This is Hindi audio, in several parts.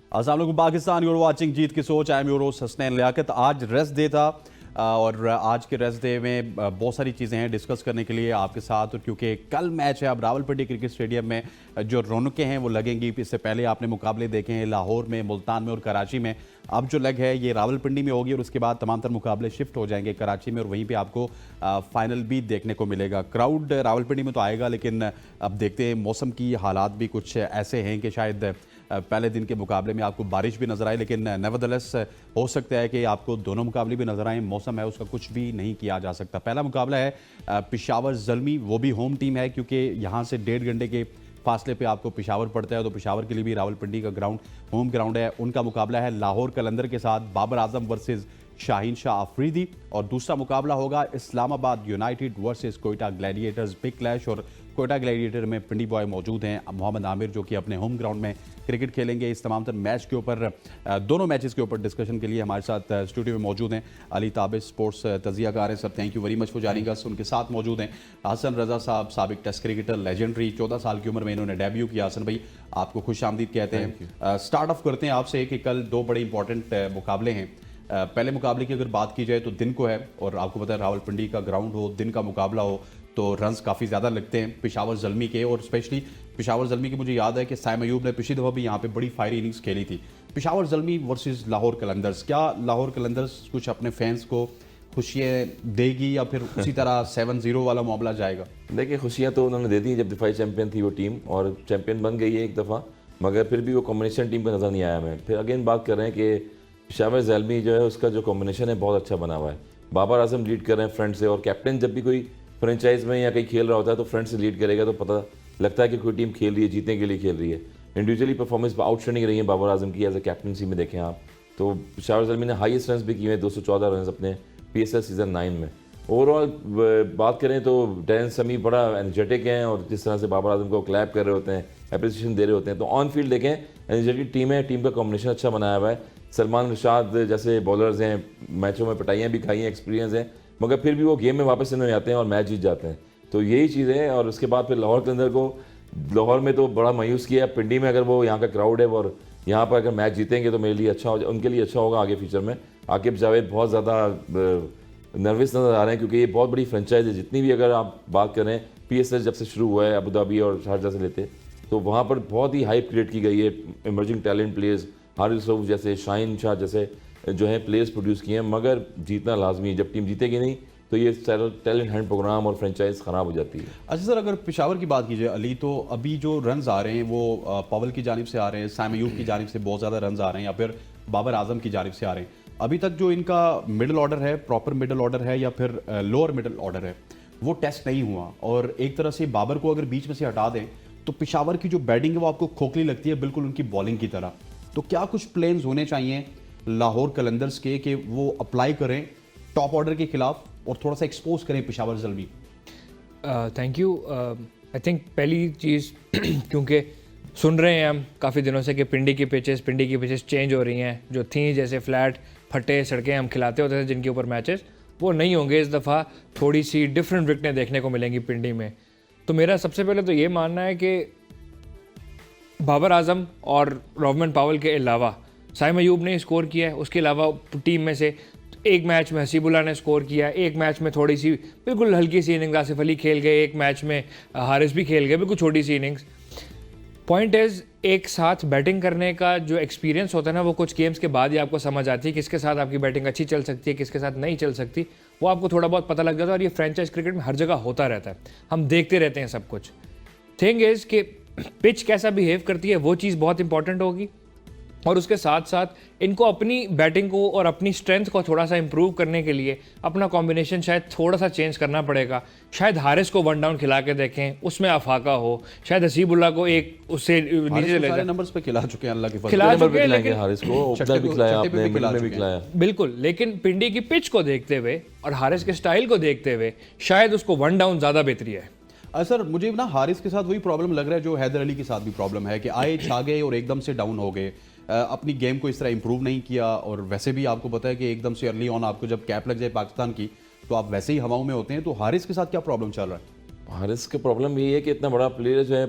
अस्सलाम वालेकुम पाकिस्तान, यूर वाचिंग जीत की सोच। I am your host Hasnain Liaquat. आज रेस्ट डे था और आज के रेस्ट डे में बहुत सारी चीज़ें हैं डिस्कस करने के लिए आपके साथ, क्योंकि कल मैच है। अब रावलपिंडी क्रिकेट स्टेडियम में जो रौनकें हैं वो लगेंगी। इससे पहले आपने मुकाबले देखे हैं लाहौर में, मुल्तान में और कराची में। अब जो लग है ये रावलपिंडी में होगी और उसके बाद तमाम तर मुकाबले शिफ्ट हो जाएंगे कराची में और वहीं पे आपको फाइनल भी देखने को मिलेगा। क्राउड रावलपिंडी में तो आएगा, लेकिन अब देखते हैं मौसम की हालात भी कुछ ऐसे हैं कि शायद पहले दिन के मुकाबले में आपको बारिश भी नजर आए, लेकिन नेवरदलेस हो सकता है कि आपको दोनों मुकाबले भी नजर आए। मौसम है उसका कुछ भी नहीं किया जा सकता। पहला मुकाबला है पेशावर ज़ल्मी, वो भी होम टीम है क्योंकि यहाँ से 1.5 घंटे के फासले पे आपको पेशावर पड़ता है, तो पेशावर के लिए भी रावलपिंडी का ग्राउंड होम ग्राउंड है। उनका मुकाबला है लाहौर कलंदर के साथ, बाबर आजम वर्सेस शाहीन शाह अफरीदी। और दूसरा मुकाबला होगा Islamabad United versus Quetta Gladiators, big clash. और कोयटा ग्लैडिएटर में पिंडी बॉय मौजूद हैं, मोहम्मद आमिर, जो कि अपने होम ग्राउंड में क्रिकेट खेलेंगे। इस तमाम तर मैच के ऊपर, दोनों मैचेस के ऊपर डिस्कशन के लिए हमारे साथ स्टूडियो में मौजूद हैं अली ताबिश, स्पोर्ट्स तजियाकार हैं। Sir, thank you very much for joining अस। उनके साथ मौजूद हैं हसन रजा साहब, साबिक टेस्ट क्रिकेटर, लेजेंडरी, 14 साल की उम्र में इन्होंने डेब्यू किया। हसन भाई, आपको खुश आमदीद कहते हैं। स्टार्ट ऑफ करते हैं आपसे कि कल दो बड़े इंपॉर्टेंट मुकाबले हैं। पहले मुकाबले की अगर बात की जाए तो दिन को है, और आपको पता है रावलपिंडी का ग्राउंड हो, दिन का मुकाबला हो तो रन्स काफ़ी ज़्यादा लगते हैं पेशावर ज़ल्मी के। और स्पेशली पेशावर ज़ल्मी की मुझे याद है कि साइम अयूब ने पिछली दफ़ा भी यहाँ पे बड़ी फायरी इनिंग्स खेली थी। पेशावर ज़ल्मी वर्सेस लाहौर कलंदर्स, क्या लाहौर कलंदर्स कुछ अपने फैंस को खुशियाँ देगी या फिर उसी तरह 7-0 वाला मामला जाएगा? देखिए, खुशियाँ तो उन्होंने दे दी जब दिफाई चैंपियन थी वो टीम, और चैंपियन बन गई है एक दफ़ा, मगर फिर भी वो कॉम्बिनेशन टीम का नज़र नहीं आया हमें। फिर अगेन बात कर रहे हैं कि पेशावर ज़ल्मी जो है उसका जो कॉम्बिनेशन है बहुत अच्छा बना हुआ है। बाबर आजम लीड कर रहे हैं फ्रंट से, और कैप्टन जब भी कोई फ्रेंचाइज में या कहीं खेल रहा होता है तो फ्रंट से लीड करेगा तो पता लगता है कि कोई टीम खेल रही है, जीतने के लिए खेल रही है। इंडिविजुअली परफॉर्मेंस आउटस्टैंडिंग रही है बाबर आजम की एज ए कैप्टनसी में देखें आप तो। पेशावर ज़ल्मी ने हाईएस्ट रन भी किए हैं, 214 रन अपने PSL सीज़न 9 में। ओवरऑल बात करें तो डैरेन समी बड़ा एनर्जेटिक हैं, और जिस तरह से बाबर आजम को क्लैप कर रहे होते हैं, अप्रिसिएशन दे रहे होते हैं, तो ऑन फील्ड देखें एनर्जेटिक टीम है, टीम का कॉम्बिनेशन अच्छा बनाया हुआ है। सलमान रशाद जैसे बॉलर्स हैं, मैचों में पिटाइयाँ भी खाई हैं, एक्सपीरियंस है, मगर फिर भी वो गेम में वापस इन्होंने आते हैं और मैच जीत जाते हैं। तो यही चीज़ है। और उसके बाद फिर लाहौर के अंदर को, लाहौर में तो बड़ा मायूस किया। पिंडी में अगर वो यहाँ का क्राउड है और यहाँ पर अगर मैच जीतेंगे तो मेरे लिए अच्छा हो, उनके लिए अच्छा होगा आगे फ्यूचर में। आकिब जावेद बहुत ज़्यादा नर्वस नज़र आ रहे हैं, क्योंकि ये बहुत बड़ी फ्रेंचाइज है। जितनी भी अगर आप बात करें, PSL जब से शुरू हुआ है अबू धाबी और शारजा से लेते, तो वहाँ पर बहुत ही हाइप क्रिएट की गई है। Emerging talent players, Haris Rauf जैसे, शाहीन शाह जैसे जो है प्लेयर्स प्रोड्यूस किए हैं, मगर जीतना लाजमी है। जब टीम जीतेगी नहीं तो ये टैलेंट हंट प्रोग्राम और फ्रेंचाइज ख़राब हो जाती है। अच्छा सर, अगर पेशावर की बात की जाए अली, तो अभी जो रन्स आ रहे हैं वो पवल की जानिब से आ रहे हैं, साइम अयूब की जानिब से बहुत ज़्यादा रन्स आ रहे हैं, या फिर बाबर आजम की जानिब से आ रहे हैं। अभी तक जो इनका मिडिल ऑर्डर है, प्रॉपर मिडिल ऑर्डर है या फिर लोअर मिडिल ऑर्डर है, वो टेस्ट नहीं हुआ। और एक तरह से बाबर को अगर बीच में से हटा दें तो पेशावर की जो बैटिंग है वो आपको खोखली लगती है, बिल्कुल उनकी बॉलिंग की तरह। तो क्या कुछ प्लान्स होने चाहिए लाहौर कलंदर्स के कि वो अप्लाई करें टॉप ऑर्डर के खिलाफ और थोड़ा सा एक्सपोज करें Peshawar Zalmi? Thank you. I think पहली चीज़ क्योंकि सुन रहे हैं हम काफ़ी दिनों से कि पिंडी की पिचेस चेंज हो रही हैं, जो थी जैसे फ्लैट फटे सड़कें हम खिलाते होते थे जिनके ऊपर मैचेस, वो नहीं होंगे इस दफ़ा। थोड़ी सी डिफरेंट विकेटें देखने को मिलेंगी पिंडी में। तो मेरा सबसे पहले तो ये मानना है कि बाबर आजम और रोवमन पावल के अलावा साइम अयूब ने स्कोर किया है, उसके अलावा टीम में से एक मैच में हसीबुल्ला ने स्कोर किया, एक मैच में थोड़ी सी बिल्कुल हल्की सी इनिंग्स आसिफ अली खेल गए, एक मैच में हारिस भी खेल गए, बिल्कुल छोटी सी इनिंग्स। पॉइंट इज़, एक साथ बैटिंग करने का जो एक्सपीरियंस होता है ना, वो कुछ गेम्स के बाद ही आपको समझ आती है किसके साथ आपकी बैटिंग अच्छी चल सकती है, किसके साथ नहीं चल सकती, वो आपको थोड़ा बहुत पता लग जाता है। और ये फ्रेंचाइज क्रिकेट में हर जगह होता रहता है, हम देखते रहते हैं सब कुछ। थिंग इज़ कि पिच कैसा बिहेव करती है वो चीज़ बहुत इंपॉर्टेंट होगी, और उसके साथ साथ इनको अपनी बैटिंग को और अपनी स्ट्रेंथ को थोड़ा सा इंप्रूव करने के लिए अपना कॉम्बिनेशन शायद थोड़ा सा चेंज करना पड़ेगा। शायद हारिस को 1 डाउन खिला के देखें, उसमें अफाका हो, शायद हसीबुल्ला को एक उससे नीचे ले जाए। नंबर्स पे खिला चुके हैं, अल्लाह के फजल खिला नंबर चुके पे हैं, खिलाएंगे, लेकिन हारिस को ओपनर भी खिलाया आपने, मिडिल में भी खिलाया, बिल्कुल। लेकिन पिंडी की पिच को देखते हुए और हारिस के स्टाइल को देखते हुए शायद उसको 1 डाउन ज़्यादा बेहतरी है। सर, मुझे ना हारिस के साथ वही प्रॉब्लम लग रहा है जो हैदर अली के साथ भी प्रॉब्लम है कि आए छा गए और एकदम से डाउन हो गए, अपनी गेम को इस तरह इंप्रूव नहीं किया। और वैसे भी आपको पता है कि एकदम से अर्ली ऑन आपको जब कैप लग जाए पाकिस्तान की तो आप वैसे ही हवाओं में होते हैं। तो हारिस के साथ क्या प्रॉब्लम चल रहा है? हारिस का प्रॉब्लम यही है कि इतना बड़ा प्लेयर जो है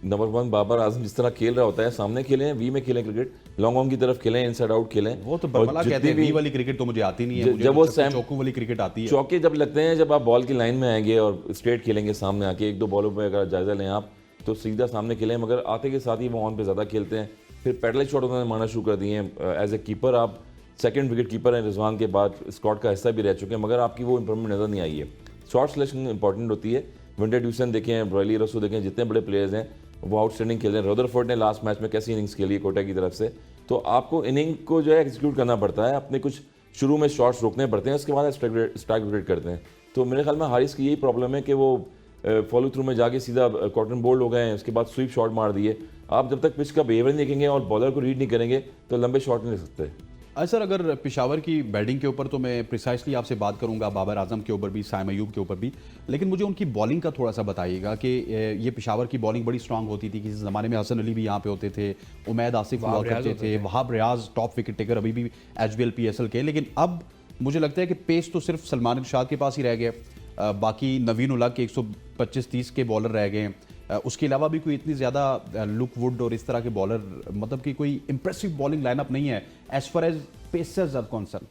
नंबर 1 बाबर आजम जिस तरह खेल रहा होता है, सामने खेलें, वी में खेलें क्रिकेट, लॉन्ग ऑन की तरफ खेलें, इनसाइड आउट खेलें। वो तो बर्मला कहते हैं वी वाली क्रिकेट तो मुझे आती नहीं है, मुझे जब वो तो चौकों वाली क्रिकेट आती है। चौके जब लगते हैं, जब आप बॉल की लाइन में आएंगे और स्ट्रेट खेलेंगे सामने आके, एक दो बॉलों पे अगर जायजा लें आप तो सीधा सामने खेलें, मगर आते के साथ ही वो ऑन पे ज़्यादा खेलते हैं। फिर पैडलिंग शॉट उन्होंने मारना शुरू कर दिए हैं। एज ए कीपर आप सेकंड विकेट कीपर हैं, रिजवान के बाद स्क्वाड का हिस्सा भी रह चुके हैं, मगर आपकी वो इंप्रूवमेंट नज़र नहीं आई है। शॉट सिलेक्शन इंपॉर्टेंट होती है। विंटर ड्यूसन देखें, रॉयली रसू देखें, जितने बड़े प्लेयर्स हैं वो आउटस्टैंडिंग खेल रहे हैं। रदरफोर्ड ने लास्ट मैच में कैसी इनिंग्स खेली है कोटा की तरफ से, तो आपको इनिंग को जो है एग्जीक्यूट करना पड़ता है, अपने कुछ शुरू में शॉट्स रोकने पड़ते हैं, उसके बाद स्ट्राइक विकेट करते हैं। तो मेरे ख्याल में हारिस की यही प्रॉब्लम है कि वो फॉलो थ्रू में जाके सीधा कॉटन बोल्ड हो गए हैं, उसके बाद स्वीप शॉट मार दिए। आप जब तक पिच का बिहेवियर नहीं देखेंगे और बॉलर को रीड नहीं करेंगे तो लंबे शॉट नहीं ले सकते। सर अगर पेशावर की बैटिंग के ऊपर तो मैं प्रिसाइसली आपसे बात करूंगा, बाबर आजम के ऊपर भी, साइम अयूब के ऊपर भी, लेकिन मुझे उनकी बॉलिंग का थोड़ा सा बताइएगा कि ये पेशावर की बॉलिंग बड़ी स्ट्रांग होती थी। किसी ज़माने में हसन अली भी यहाँ पे होते थे, उमैद आसिफ हुआ करते थे, Wahab Riaz top wicket taker अभी भी HBL PSL के। लेकिन अब मुझे लगता है कि पेस तो सिर्फ सलमान इरशाद के पास ही रह गया, बाकी नवीन उल हक के 125-30 के बॉलर रह गए। उसके अलावा भी कोई इतनी ज़्यादा लुक वुड और इस तरह के बॉलर, मतलब कि कोई इंप्रेसिव बॉलिंग लाइनअप नहीं है as far as pacers are concern.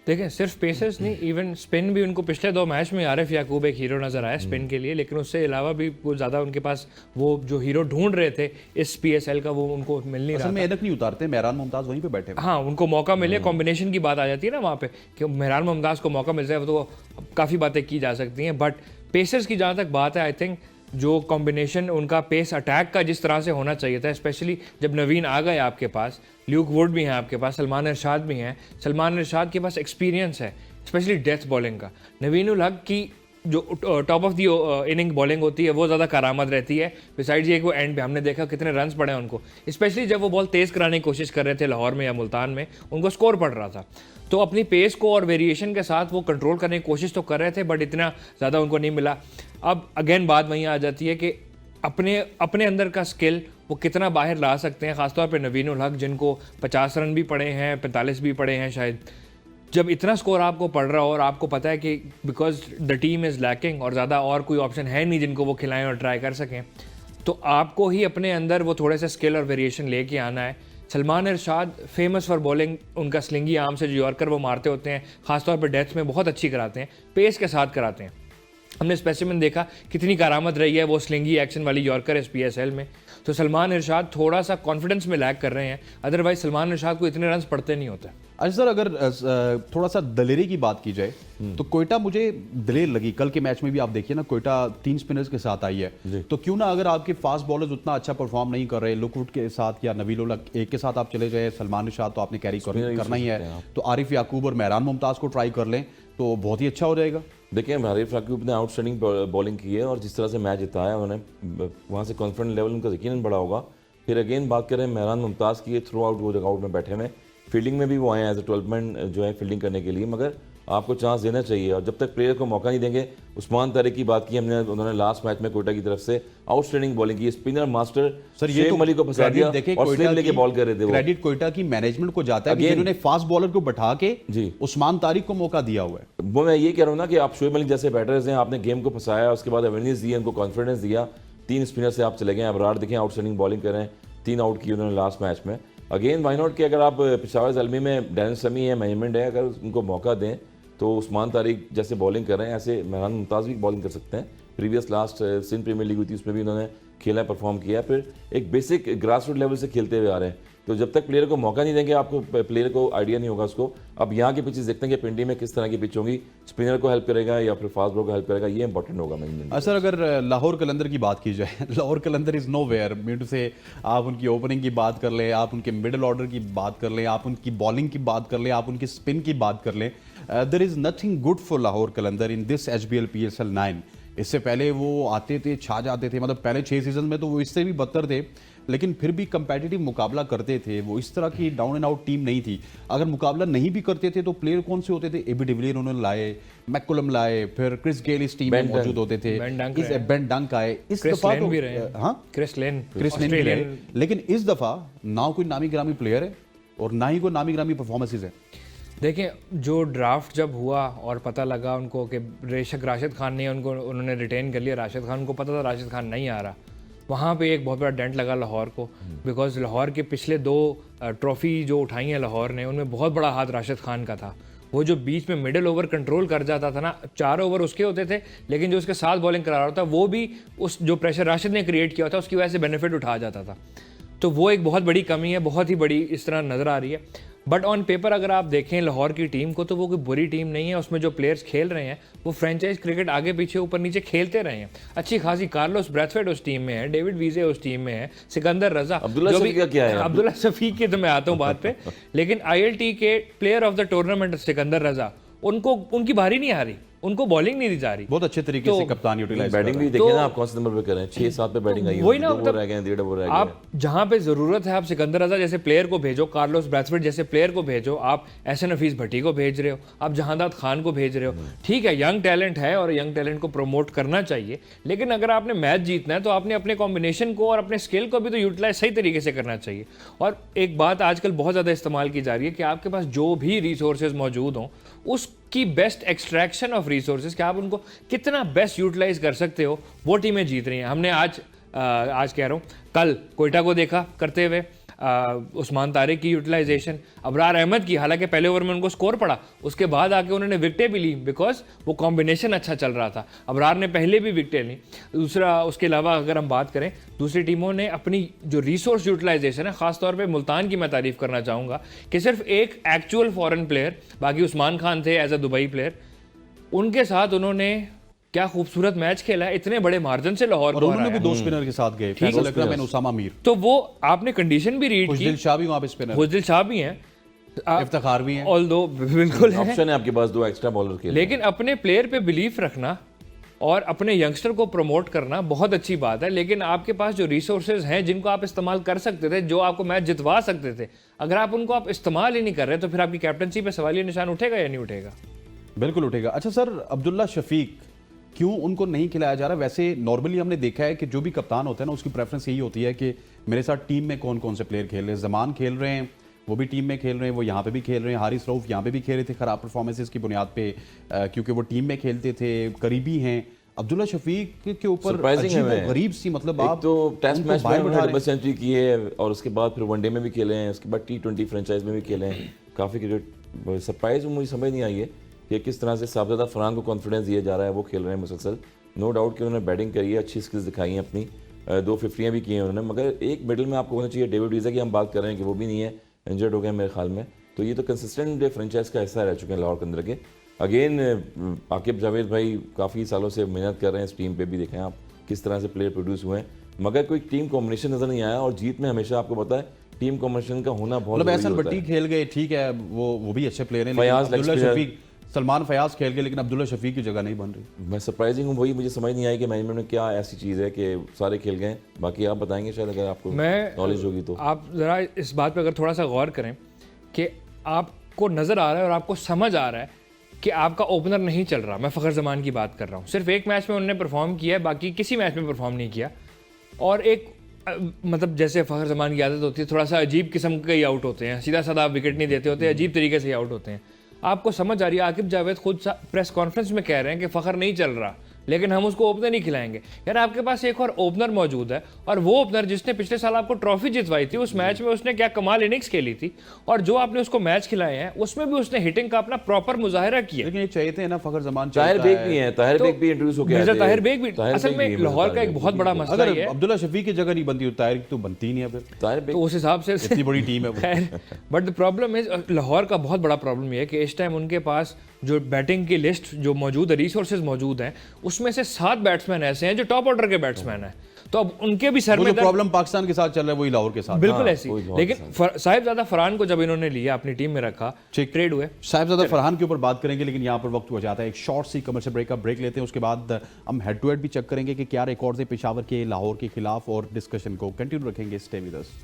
देखें, सिर्फ पेसर्स नहीं, इवन स्पिन भी उनको पिछले 2 मैच में आरिफ याकूब एक हीरो नज़र आया स्पिन के लिए, लेकिन उससे अलावा भी वो ज़्यादा उनके पास वो जो हीरो ढूंढ रहे थे इस PSL का वो उनको मिल नहीं रहा असल में एनक नहीं उतारते, मेहरान मुमताज़ वहीं पे बैठे। हाँ, उनको मौका मिले, कॉम्बिनेशन की बात आ जाती है ना वहाँ पे कि मेहरान मुमताज़ को मौका मिल जाए तो काफ़ी बातें की जा सकती हैं। बट पेसर्स की जहाँ तक बात है, आई थिंक जो कॉम्बिनेशन उनका पेस अटैक का जिस तरह से होना चाहिए था, स्पेशली जब नवीन आ गए आपके पास, ल्यूक वुड भी हैं आपके पास, सलमान इरशाद भी हैं। सलमान इरशाद के पास एक्सपीरियंस है स्पेशली डेथ बॉलिंग का। नवीन उल हक की जो top of the inning bowling होती है वो ज़्यादा करामद रहती है। बिसाइड्स ये कि वो एंड पे हमने देखा कितने रन्स पड़े हैं उनको, स्पेशली जब वो बॉल तेज़ कराने की कोशिश कर रहे थे लाहौर में या मुल्तान में, उनको स्कोर पड़ रहा था। तो अपनी पेस को और वेरिएशन के साथ वो कंट्रोल करने की कोशिश तो कर रहे थे, बट इतना ज़्यादा उनको नहीं मिला। अब अगेन बात वहीं आ जाती है कि अपने अंदर का स्किल वो कितना बाहर ला सकते हैं, ख़ासतौर पे नवीन उल हक जिनको 50 रन भी पड़े हैं, 45 भी पड़े हैं शायद। जब इतना स्कोर आपको पड़ रहा हो और आपको पता है कि because the team is lacking और ज़्यादा और कोई ऑप्शन है नहीं जिनको वो खिलाएं और ट्राई कर सकें, तो आपको ही अपने अंदर वो थोड़े से स्किल और वेरिएशन लेके आना है। सलमान इरशाद फेमस फॉर बॉलिंग, उनका स्लिंगी आर्म से जो यॉर्कर वो मारते होते हैं, खासतौर पर डेथ में बहुत अच्छी कराते हैं, पेस के साथ कराते हैं। हमने स्पेसिमेन देखा कितनी कारामद रही है वो स्लिंगी एक्शन वाली यॉर्कर इस PSL में। तो सलमान इरशाद थोड़ा सा कॉन्फिडेंस में लैग कर रहे हैं, अदरवाइज सलमान इरशाद को इतने रन पड़ते नहीं होते। अच्छा सर, अगर थोड़ा सा दलेरी की बात की जाए तो कोयटा मुझे दलेर लगी। कल के मैच में भी आप देखिए ना, कोयटा 3 स्पिनर्स के साथ आई है, तो क्यों ना अगर आपके फास्ट बॉलर्स उतना अच्छा परफॉर्म नहीं कर रहे, लुकवुड के साथ या नवीन उल हक एक के साथ आप चले जाए, सलमान इरशाद तो आपने कैरी करना ही है, तो आरिफ याकूब और मेहरान मुमताज़ को ट्राई कर लें तो बहुत ही अच्छा हो जाएगा। देखिए, आरिफ याकूब ने आउटस्टैंडिंग बॉलिंग की है और जिस तरह से मैच जिताया उन्होंने, वहाँ से कॉन्फिडेंस लेवल उनका यकीनन बड़ा होगा। फिर अगेन बात करें मेहरान मुमताज़ की, थ्रू आउट वो आउट में बैठे हुए, फील्डिंग में भी वो आए हैं एज ए 12 मैन जो है फील्डिंग करने के लिए, मगर आपको चांस देना चाहिए। और जब तक प्लेयर को मौका नहीं देंगे, उस्मान तारिक की बात की हमने, उन्होंने लास्ट मैच में कोयटा की तरफ से आउटस्टैंडिंग बॉलिंग की, स्पिनर मास्टर सर ये तो मलिक को फंसा दिया और स्लिप लेके बॉल कर रहे थे। क्रेडिट कोयटा की मैनेजमेंट को जाता है कि जिन्होंने फास्ट बॉलर को बैठा के उस्मान तारिक को मौका दिया हुआ है। वो मैं ये कह रहा हूँ ना कि आप शोएब मलिक जैसे बैटर्स हैं, आपने गेम को फंसाया, उसके बाद अवेयरनेस दी, उनको कॉन्फिडेंस दिया, 3 स्पिनर से आप चले गए। अबरार देखें आउटस्टैंडिंग बॉलिंग कर रहे हैं, 3 आउट की उन्होंने लास्ट मैच में। अगेन वाई नॉट कि अगर आप पेशावर ज़ल्मी में डैनियल समी है, मैनेजमेंट है, अगर उनको मौका दें तो उस्मान तारिक जैसे बॉलिंग कर रहे हैं ऐसे मेहरान मुमताज़ भी बॉलिंग कर सकते हैं। Previous last Sindh premier league हुई थी, उसमें भी उन्होंने खेला, परफॉर्म किया। फिर एक बेसिक ग्रास रूट लेवल से खेलते हुए आ रहे हैं, तो जब तक प्लेयर को मौका नहीं देंगे आपको, प्लेयर को आइडिया नहीं होगा उसको। अब यहाँ की पिचेस देखते हैं कि पिंडी में किस तरह की पिच होगी, स्पिनर को हेल्प करेगा या फिर फास्ट बॉलर को हेल्प करेगा, ये इंपॉर्टेंट होगा मैनेजमेंट। सर अगर लाहौर कलंदर की बात की जाए, लाहौर कलंदर इज़ नो वेयर मीन से, आप उनकी ओपनिंग की बात कर लें, आप उनके मिडिल ऑर्डर की बात कर लें, आप उनकी बॉलिंग की बात कर लें, आप उनकी स्पिन की बात कर लें, there is nothing good for Lahore Qalandar in this HBL PSL 9। इससे पहले वो आते थे, छा जाते थे, मतलब पहले 6 सीजन में तो वो इससे भी बदतर थे, लेकिन फिर भी कंपेटिटिव मुकाबला करते थे। वो इस तरह की डाउन एंड आउट टीम नहीं थी। अगर मुकाबला नहीं भी करते थे तो प्लेयर कौन से होते थे? एबी डिविलियर उन्होंने लाए, मैकुलम लाए, फिर क्रिस गेल इस टीम में मौजूद होते थे, बेन डंक आए, इस दफा तो हाँ क्रिस लेन भी रहे, लेकिन इस दफा ना कोई नामी ग्रामी प्लेयर है और ना ही कोई नामी ग्रामी परफॉर्मेंसेज है। देखें, जो ड्राफ्ट जब हुआ और पता लगा उनको कि बेशक राशिद खान ने उन्होंने रिटेन कर लिया, राशिद खान को पता था राशिद खान नहीं आ रहा, वहाँ पे एक बहुत बड़ा डेंट लगा लाहौर को। बिकॉज लाहौर के पिछले 2 ट्रॉफ़ी जो उठाई हैं लाहौर ने, उनमें बहुत बड़ा हाथ राशिद खान का था। वो जो बीच में मिडिल ओवर कंट्रोल कर जाता था ना, 4 ओवर उसके होते थे, लेकिन जो उसके साथ बॉलिंग करा रहा होता वो भी उस जो प्रेशर राशिद ने क्रिएट किया होता उसकी वजह से बेनिफिट उठा जाता था। तो वो एक बहुत बड़ी कमी है, बहुत ही बड़ी इस तरह नज़र आ रही है। बट ऑन पेपर अगर आप देखें लाहौर की टीम को, तो वो कोई बुरी टीम नहीं है। उसमें जो प्लेयर्स खेल रहे हैं वो फ्रेंचाइज क्रिकेट आगे पीछे ऊपर नीचे खेलते रहे हैं अच्छी खासी। कार्लोस ब्रैथवेट उस टीम में है, डेविड वीजे उस टीम में है, सिकंदर रजा, अब्दुल्ला शफीक का क्या है? अब्दुल्ला शफीक के तो मैं आता हूँ बात पे लेकिन ILT के player of the tournament Sikandar Raza, उनकी बारी नहीं आ रही, उनको बॉलिंग नहीं दी जा रही। बहुत अच्छे तरीके से कप्तान यूटिलाइज बैटिंग भी देखिए ना आप कौन से नंबर पे कर रहे हैं, 6-7 पे बैटिंग आई है, वही ना, 2 ओवर रह गए हैं, 1.5 ओवर रह गए हैं। आप जहां पे जरूरत है आप सिकंदर रजा जैसे प्लेयर को भेजो, कार्लोस ब्रैथवेट जैसे प्लेयर को भेजो, आप एहसन हफीज भट्टी को भेज रहे हो, आप जहांदाद खान को भेज रहे हो। ठीक है, यंग टैलेंट है और यंग टैलेंट को प्रमोट करना चाहिए, लेकिन अगर आपने मैच जीतना है तो आपने अपने कॉम्बिनेशन को और अपने स्किल को भी तो यूटिलाइज सही तरीके से करना चाहिए। और एक बात आजकल बहुत ज़्यादा इस्तेमाल की जा रही है कि आपके पास जो भी रिसोर्सेज मौजूद हों उसकी बेस्ट एक्सट्रैक्शन ऑफ रिसोर्सेज, कि आप उनको कितना बेस्ट यूटिलाइज कर सकते हो, वो टीमें जीत रही हैं। हमने आज कह रहा हूँ कल कोयटा को देखा करते हुए, उस्मान तारिक की यूटिलाइजेशन, अबरार अहमद की, हालांकि पहले ओवर में उनको स्कोर पड़ा, उसके बाद आके उन्होंने विकेटें भी ली बिकॉज वो कॉम्बिनेशन अच्छा चल रहा था। अबरार ने पहले भी विकेटें ली। दूसरा, उसके अलावा अगर हम बात करें दूसरी टीमों ने अपनी जो रिसोर्स यूटिलाइजेशन है, ख़ासतौर पे मुल्तान की मैं तारीफ़ करना चाहूँगा कि सिर्फ एक एक्चुअल फॉरेन प्लेयर, बाकी उस्मान खान थे एज अ दुबई प्लेयर, उनके साथ उन्होंने क्या खूबसूरत मैच खेला है, इतने बड़े मार्जिन से लाहौर और उन्होंने भी 2 स्पिनर के साथ गए, फैसल अकरम एंड उसामा मीर। तो वो आपने कंडीशन भी रीड की, खुशदिल शाह भी वहां पे स्पिनर, खुशदिल शाह भी हैं, इफ्तिखार भी हैं, ऑल्दो बिल्कुल है, ऑप्शन है आपके पास 2 एक्स्ट्रा बॉलर के लिए। लेकिन अपने प्लेयर पे बिलीफ रखना और अपने यंगस्टर को प्रमोट करना बहुत अच्छी बात है। लेकिन आपके पास जो रिसोर्सेज हैं जिनको आप इस्तेमाल कर सकते थे, जो आपको मैच जितवा सकते थे, अगर आप उनको आप इस्तेमाल ही नहीं कर रहे तो फिर आपकी कैप्टनसी पे सवालिया निशान उठेगा या नहीं उठेगा? बिल्कुल उठेगा। अच्छा सर, अब्दुल्ला शफीक क्यों उनको नहीं खिलाया जा रहा? वैसे नॉर्मली हमने देखा है कि जो भी कप्तान होता है ना, उसकी प्रेफरेंस यही होती है कि मेरे साथ टीम में कौन कौन से प्लेयर खेल रहे हैं। जमान खेल रहे हैं, वो भी टीम में खेल रहे हैं, वो यहाँ पे भी खेल रहे हैं, हारिस रऊफ यहाँ पे भी खेल रहे थे खराब परफॉर्मेंसेस की बुनियाद पे, क्योंकि वो टीम में खेलते थे, करीबी हैं। अब्दुल्ला शफीक के ऊपर गरीब सी, मतलब आप तो टेस्ट मैच में डबल सेंचुरी की है और उसके बाद फिर वनडे में भी खेले हैं, उसके बाद T20 फ्रेंचाइज में भी खेले हैं, काफ़ी क्रिकेट। सरप्राइज मुझे समझ नहीं आई है कि किस तरह से साहबजादा फरहान को कॉन्फिडेंस दिया जा रहा है, वो खेल रहे हैं मुसलसल। नो डाउट कि उन्होंने बैटिंग करी है, अच्छी स्किल्स दिखाई हैं अपनी, 2 50 भी की हैं उन्होंने, मगर एक मिडिल में आपको होना चाहिए। डेविड वीजा की हम बात कर रहे हैं कि वो भी नहीं है, इंजर्ड हो गए मेरे ख्याल में। तो ये तो कंसिस्टेंट फ्रेंचाइज का हिस्सा रह चुके हैं लाहौर के अंदर के। अगेन आकिब जावेद भाई काफ़ी सालों से मेहनत कर रहे हैं इस टीम पे भी, देखें आप किस तरह से प्लेयर प्रोड्यूस हुए हैं, मगर कोई टीम कॉम्बिनेशन नज़र नहीं आया। और जीत में हमेशा आपको पता है टीम कॉम्बिनेशन का होना बहुत मतलब एहसन भट्टी खेल गए, ठीक है, वो भी अच्छे प्लेयर हैं, अब्दुल्ला शफीक, सलमान फयाज खेल गए, लेकिन अब्दुल्ला शफीक की जगह नहीं बन रही। मैं सरप्राइजिंग हूँ, वही मुझे समझ नहीं आई कि मैनेजमेंट में क्या ऐसी चीज़ है कि सारे खेल गए। बाकी आप बताएंगे शायद अगर आपको नॉलेज होगी तो। आप ज़रा इस बात पे अगर थोड़ा सा गौर करें कि आपको नज़र आ रहा है और आपको समझ आ रहा है कि आपका ओपनर नहीं चल रहा। मैं फ़खर जमान की बात कर रहा हूँ, सिर्फ एक मैच में उन्होंने परफॉर्म किया है, बाकी किसी मैच में परफॉर्म नहीं किया। और एक मतलब जैसे फ़खर जमान की आदत होती है, थोड़ा सा अजीब किस्म के ही आउट होते हैं, सीधा साधा विकेट नहीं देते होते, अजीब तरीके से ही आउट होते हैं। आपको समझ आ रही है, आकिब जावेद खुद प्रेस कॉन्फ्रेंस में कह रहे हैं कि फ़खर नहीं चल रहा, लेकिन हम उसको ओपनर नहीं खिलाएंगे। यार आपके पास एक और ओपनर मौजूद है, और वो ओपनर जिसने पिछले साल आपको ट्रॉफी जितवाई थी, उस मैच में उसने क्या कमाल इनिंग्स खेली थी, और जो आपने उसको मैच खिलाए हैं उसमें भी उसने हिटिंग का अपना प्रॉपर मुजाहिरा किया। लेकिन ये चाहिए थे ना फ़खर जमान, ताहिर बेग भी है, ताहिर बेग भी इंट्रोड्यूस हो गया, ताहिर बेग भी असल में लाहौर का एक बहुत बड़ा मसला है। अब्दुल्ला शफीक की जगह नहीं बनती, ताहिर तो बनती ही नहीं है फिर, ताहिर बेग तो उस हिसाब से इतनी बड़ी टीम है। But the problem is, Lahore का बहुत बड़ा प्रॉब्लम ये है कि इस टाइम उनके पास जो बैटिंग की लिस्ट जो मौजूद है, रिसोर्सेज मौजूद हैं, उसमें से 7 बैट्समैन ऐसे हैं जो टॉप ऑर्डर के बैट्समैन हैं। तो अब उनके भी सर में प्रॉब्लम पाकिस्तान के साथ चल रहा है, वही लाहौर के साथ बिल्कुल ऐसी। लेकिन साहिबजादा फरहान को जब इन्होंने लिया अपनी टीम में रखा, ट्रेड हुए, साहिबजादा फरहान के ऊपर बात करेंगे, लेकिन यहाँ पर वक्त हो जाता है एक शॉर्ट सी कमर्शियल ब्रेक का ब्रेक लेते हैं। उसके बाद हम हेड टू हेड भी चेक करेंगे कि क्या रिकॉर्ड है पेशावर के लाहौर के खिलाफ, और डिस्कशन को कंटिन्यू रखेंगे। Stay with us.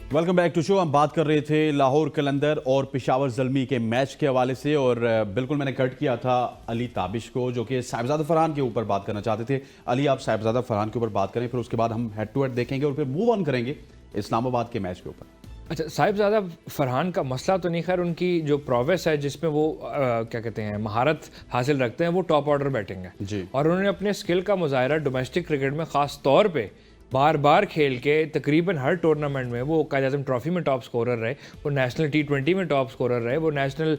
Welcome back to show. हम बात कर रहे थे लाहौर कलंदर और पेशावर ज़ल्मी के मैच के हवाले से, और बिल्कुल मैंने कट किया था अली ताबिश को, जो कि साहिबजादा फरहान के ऊपर बात करना चाहते थे। अली, आप साहिबजादा फरहान के ऊपर बात करें, फिर उसके बाद हम हेड टू हेड देखेंगे और फिर मूव ऑन करेंगे इस्लामाबाद के मैच के ऊपर? अच्छा, साहिबजादा फरहान का मसला तो नहीं, खैर उनकी जो प्रोग्रेस है जिसमें वो क्या कहते हैं महारत हासिल रखते हैं, वो टॉप ऑर्डर बैटिंग है जी। और उन्होंने अपने स्किल का मुजाहरा डोमेस्टिक क्रिकेट में ख़ास तौर पे बार बार खेल के तकरीबन हर टूर्नामेंट में, वो कायद आज़म ट्रॉफी में टॉप स्कोरर रहे, वो नेशनल T20 में टॉप स्कोरर रहे, वो नेशनल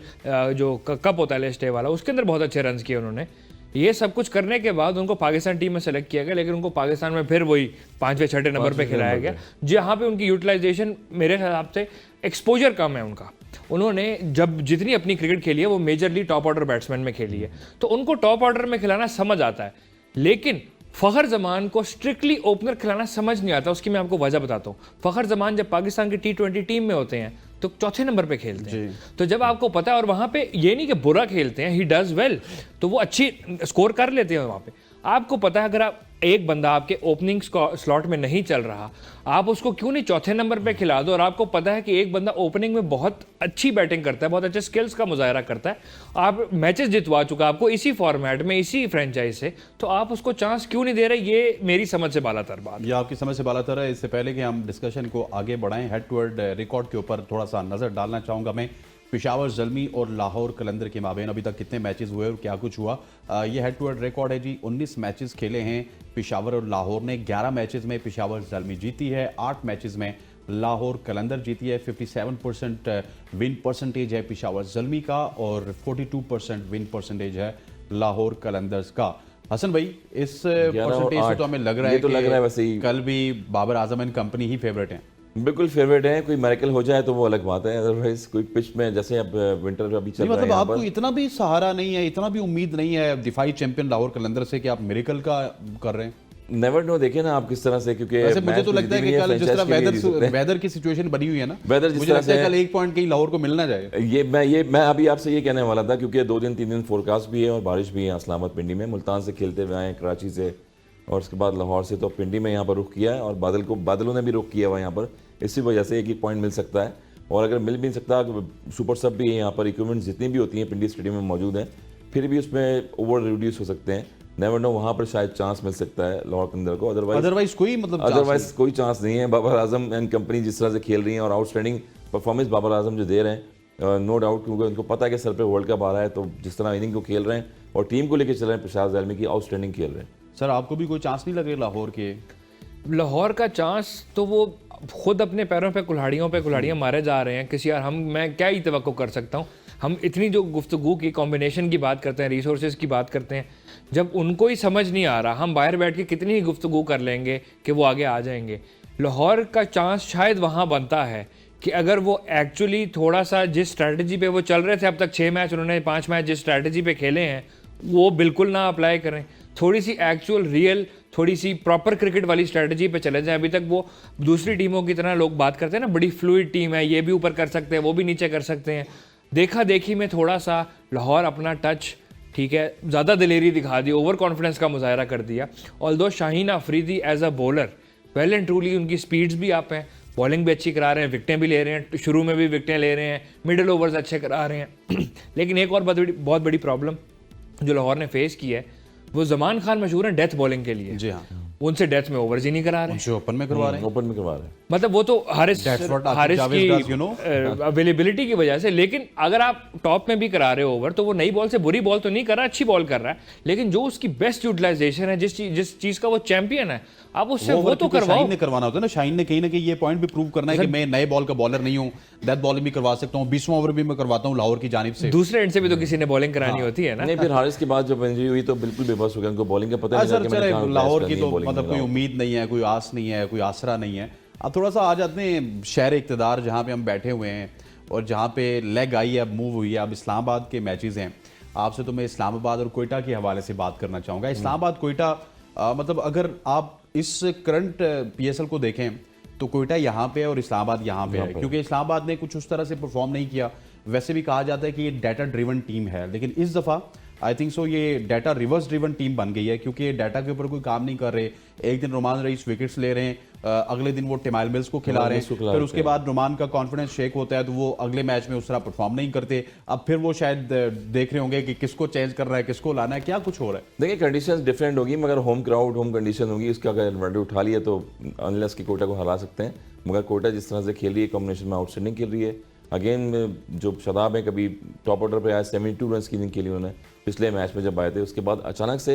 जो कप होता है लेस्ट डे वाला, उसके अंदर बहुत अच्छे रन किए उन्होंने। ये सब कुछ करने के बाद उनको पाकिस्तान टीम में सेलेक्ट किया गया, लेकिन उनको पाकिस्तान में फिर वही 5वें 6ठे नंबर पे खिलाया गया, जहाँ पे उनकी यूटिलाइजेशन मेरे हिसाब से एक्सपोजर कम है उनका। उन्होंने जब जितनी अपनी क्रिकेट खेली है वो मेजरली टॉप ऑर्डर बैट्समैन में खेली है, तो उनको टॉप ऑर्डर में खिलाना समझ आता है, लेकिन फ़खर जमान को स्ट्रिक्टली ओपनर खिलाना समझ नहीं आता। उसकी मैं आपको वजह बताता हूँ। फ़खर जमान जब पाकिस्तान की T20 टीम में होते हैं तो चौथे नंबर पे खेलते हैं, तो जब आपको पता है, और वहाँ पे ये नहीं कि बुरा खेलते हैं, ही डज वेल, तो वो अच्छी स्कोर कर लेते हैं वहाँ पे। आपको पता है अगर आप एक बंदा आपके ओपनिंग स्लॉट में नहीं चल रहा, आप उसको क्यों नहीं चौथे नंबर पे खिला दो, और आपको पता है कि एक बंदा ओपनिंग में बहुत अच्छी बैटिंग करता है, बहुत अच्छे स्किल्स का मुजाहरा करता है, आप मैचेस जितवा चुका आपको इसी फॉर्मेट में, इसी फ्रेंचाइज से, तो आप उसको चांस क्यों नहीं दे रहे? ये मेरी समझ से बालातर बात। ये आपकी समझ से बालातर है। इससे पहले कि हम डिस्कशन को आगे बढ़ाएं, हेड टू हेड रिकॉर्ड के ऊपर थोड़ा सा नज़र डालना चाहूँगा मैं। पेशावर ज़ल्मी और लाहौर कलंदर के माबेन अभी तक कितने मैचेस हुए और क्या कुछ हुआ, ये हेड टू हेड रिकॉर्ड है जी। 19 मैचेस खेले हैं पेशावर और लाहौर ने। 11 मैचेस में पेशावर ज़ल्मी जीती है, 8 मैचेस में लाहौर कलंदर जीती है। 57% विन परसेंटेज है पेशावर ज़ल्मी का और 42% विन परसेंटेज है लाहौर कलंदर्स का। हसन भाई, इस परसेंटेज से तो हमें लग रहा है तो लग रहा है वैसे ही कल भी Babar Azam and company he favourite हैं। बिल्कुल फेवरेट है। कोई मेरेकल हो जाए तो वो अलग बात है, अदरवाइज कोई पिच में जैसे अब विंटर अभी चल रहा है, मतलब आपको इतना भी सहारा नहीं है, इतना भी उम्मीद नहीं है दिफाई चैंपियन लाहौर कलंदर से कि आप मिरेकल का कर रहे हैं? नेवर नो, देखे ना आप किस तरह से, क्योंकि वैसे मुझे तो लगता है कि कल जिस तरह वेदर की सिचुएशन बनी हुई है ना, वेदर जिस मुझे तरह लगता है से कल 1 पॉइंट कहीं लाहौर को मिलना जाएगा। मैं अभी आपसे ये कहने वाला था, क्योंकि 2 दिन 3 दिन फोरकास्ट भी है और बारिश भी है इस्लामाबाद पिंडी में। मुल्तान से खेलते हुए आए, कराची से, और उसके बाद लाहौर से, तो पिंडी में यहाँ पर रुख किया है और बादलों ने भी रुख किया हुआ यहाँ पर। इसी वजह से 1 पॉइंट मिल सकता है, और अगर मिल भी नहीं सकता, सुपर सब भी है यहाँ पर, इक्विपमेंट्स जितनी भी होती हैं पिंडी स्टेडियम में मौजूद हैं, फिर भी उसमें ओवर रिड्यूस हो सकते हैं। नेवर नो, वहाँ पर शायद चांस मिल सकता है लाहौर कलंदर को, अदरवाइज कोई चांस नहीं है। बाबर आजम एंड कंपनी जिस तरह से खेल रही है और आउटस्टैंडिंग परफॉर्मेंस बाबर आजम जो दे रहे हैं, नो डाउट, क्योंकि उनको पता है कि सर पे वर्ल्ड कप आ रहा है, तो जिस तरह इनिंग को खेल रहे हैं और टीम को लेकर चल रहे हैं, पेशावर ज़ल्मी की आउटस्टैंडिंग खेल रहे हैं। सर, आपको भी कोई चांस नहीं लगे लाहौर के? लाहौर का चांस तो वो खुद अपने पैरों पे कुल्हाड़ियाँ मारे जा रहे हैं। किसी यार मैं क्या ही तवक्को कर सकता हूँ? हम इतनी जो गुफ्तगू की कॉम्बिनेशन की बात करते हैं, रिसोर्सेज की बात करते हैं, जब उनको ही समझ नहीं आ रहा, हम बाहर बैठ के कितनी ही गुफ्तगू कर लेंगे कि वो आगे आ जाएंगे। लाहौर का चांस शायद वहाँ बनता है कि अगर वो एक्चुअली थोड़ा सा जिस स्ट्रैटेजी पे वो चल रहे थे, अब तक 6 मैच उन्होंने 5 मैच जिस स्ट्रैटेजी पे खेले हैं वो बिल्कुल ना अप्लाई करें, थोड़ी सी एक्चुअल रियल, थोड़ी सी प्रॉपर क्रिकेट वाली स्ट्रैटेजी पे चले जाएं। अभी तक वो दूसरी टीमों की तरह लोग बात करते हैं ना, बड़ी फ्लूइड टीम है, ये भी ऊपर कर सकते हैं, वो भी नीचे कर सकते हैं। देखा देखी में थोड़ा सा लाहौर अपना टच, ठीक है, ज़्यादा दिलेरी दिखा दी, ओवर कॉन्फिडेंस का मुजाहरा कर दिया। Although Shaheen Afridi as a bowler well and truly, उनकी स्पीड्स भी आप हैं, बॉलिंग भी अच्छी करा रहे हैं, विकटें भी ले रहे हैं, शुरू में भी विकटें ले रहे हैं, मिडिल ओवर्स अच्छे करा रहे हैं। लेकिन एक और बहुत बड़ी प्रॉब्लम जो लाहौर ने फेस की है, वो जमान खान मशहूर हैं डेथ बॉलिंग के लिए। जी हाँ, उनसे डेथ में ओवर्स ही नहीं करा रहे हैं, ओपन में करवा रहे हैं। ओपन में करवा रहे हैं, मतलब वो तो हारिस की अवेलेबिलिटी की वजह से। लेकिन अगर आप टॉप में भी करा रहे हो ओवर, तो वो नई बॉल से बुरी बॉल तो नहीं कर रहा, अच्छी बॉल कर रहा है, लेकिन जो उसकी बेस्ट यूटिलाइजेशन है, जिस चीज का वो चैंपियन है, आप उससे वो तो करवाओ। शाहीन ने करवाना होता है ना, शाहीन ने कहीं ना कहीं ये पॉइंट भी प्रूव करना है कि मैं नए बॉल का बॉलर नहीं हूँ, डेथ बॉलिंग भी करवा सकता हूँ, 20वां ओवर भी मैं करवाता हूँ लाहौर की जानिब से। दूसरे एंड से भी तो किसी ने बॉलिंग करानी होती है ना। नहीं, फिर हारिस के बाद जब इंजरी हुई तो बिल्कुल बेबस हो गया, उनको बॉलिंग का पता नहीं सर चले, लाहौर की तो मतलब कोई उम्मीद नहीं है, कोई आस नहीं है, कोई आसरा नहीं है। अब थोड़ा सा आ जाते हैं शहर इक़्तिदार जहाँ पे हम बैठे हुए हैं और जहाँ पे लेग आई है, अब मूव हुई है, अब इस्लामाबाद के मैचेस हैं। आपसे तो मैं इस्लामाबाद और कोयटा के हवाले से बात करना चाहूँगा। इस्लामाबाद कोयटा, मतलब अगर आप इस करंट PSL को देखें तो कोयटा यहाँ पे है और इस्लामाबाद यहाँ पे है, क्योंकि इस्लामाबाद ने कुछ उस तरह से परफॉर्म नहीं किया। वैसे भी कहा जाता है कि ये डाटा ड्रिवन टीम है, लेकिन इस दफ़ा आई थिंक सो ये डाटा रिवर्स ड्रिवन टीम बन गई है, क्योंकि ये डाटा के ऊपर कोई काम नहीं कर रहे। एक दिन रोमान रईस विकेट्स ले रहे हैं, अगले दिन वो टिमाइल मिल्स को खिला रहे हैं, फिर उसके बाद नुमान का कॉन्फिडेंस शेक होता है तो वो अगले मैच में उस तरह परफॉर्म नहीं करते। अब फिर वो शायद देख रहे होंगे कि किसको चेंज कर रहा है, किसको लाना है, क्या कुछ हो रहा है। देखिए कंडीशंस डिफरेंट होगी, मगर होम क्राउड होम कंडीशन होगी, उसका अगर एडवांटेज उठा लिया तो अनलेस की कोटा को हरा सकते हैं। मगर कोटा जिस तरह से खेल रही है कॉम्बिनेशन में आउटस्टैंडिंग खेल रही है। अगेन जो शदाब है कभी टॉप ऑर्डर पे आया, 72 रन की इनिंग खेली उन्होंने पिछले मैच में जब आए थे। उसके बाद अचानक से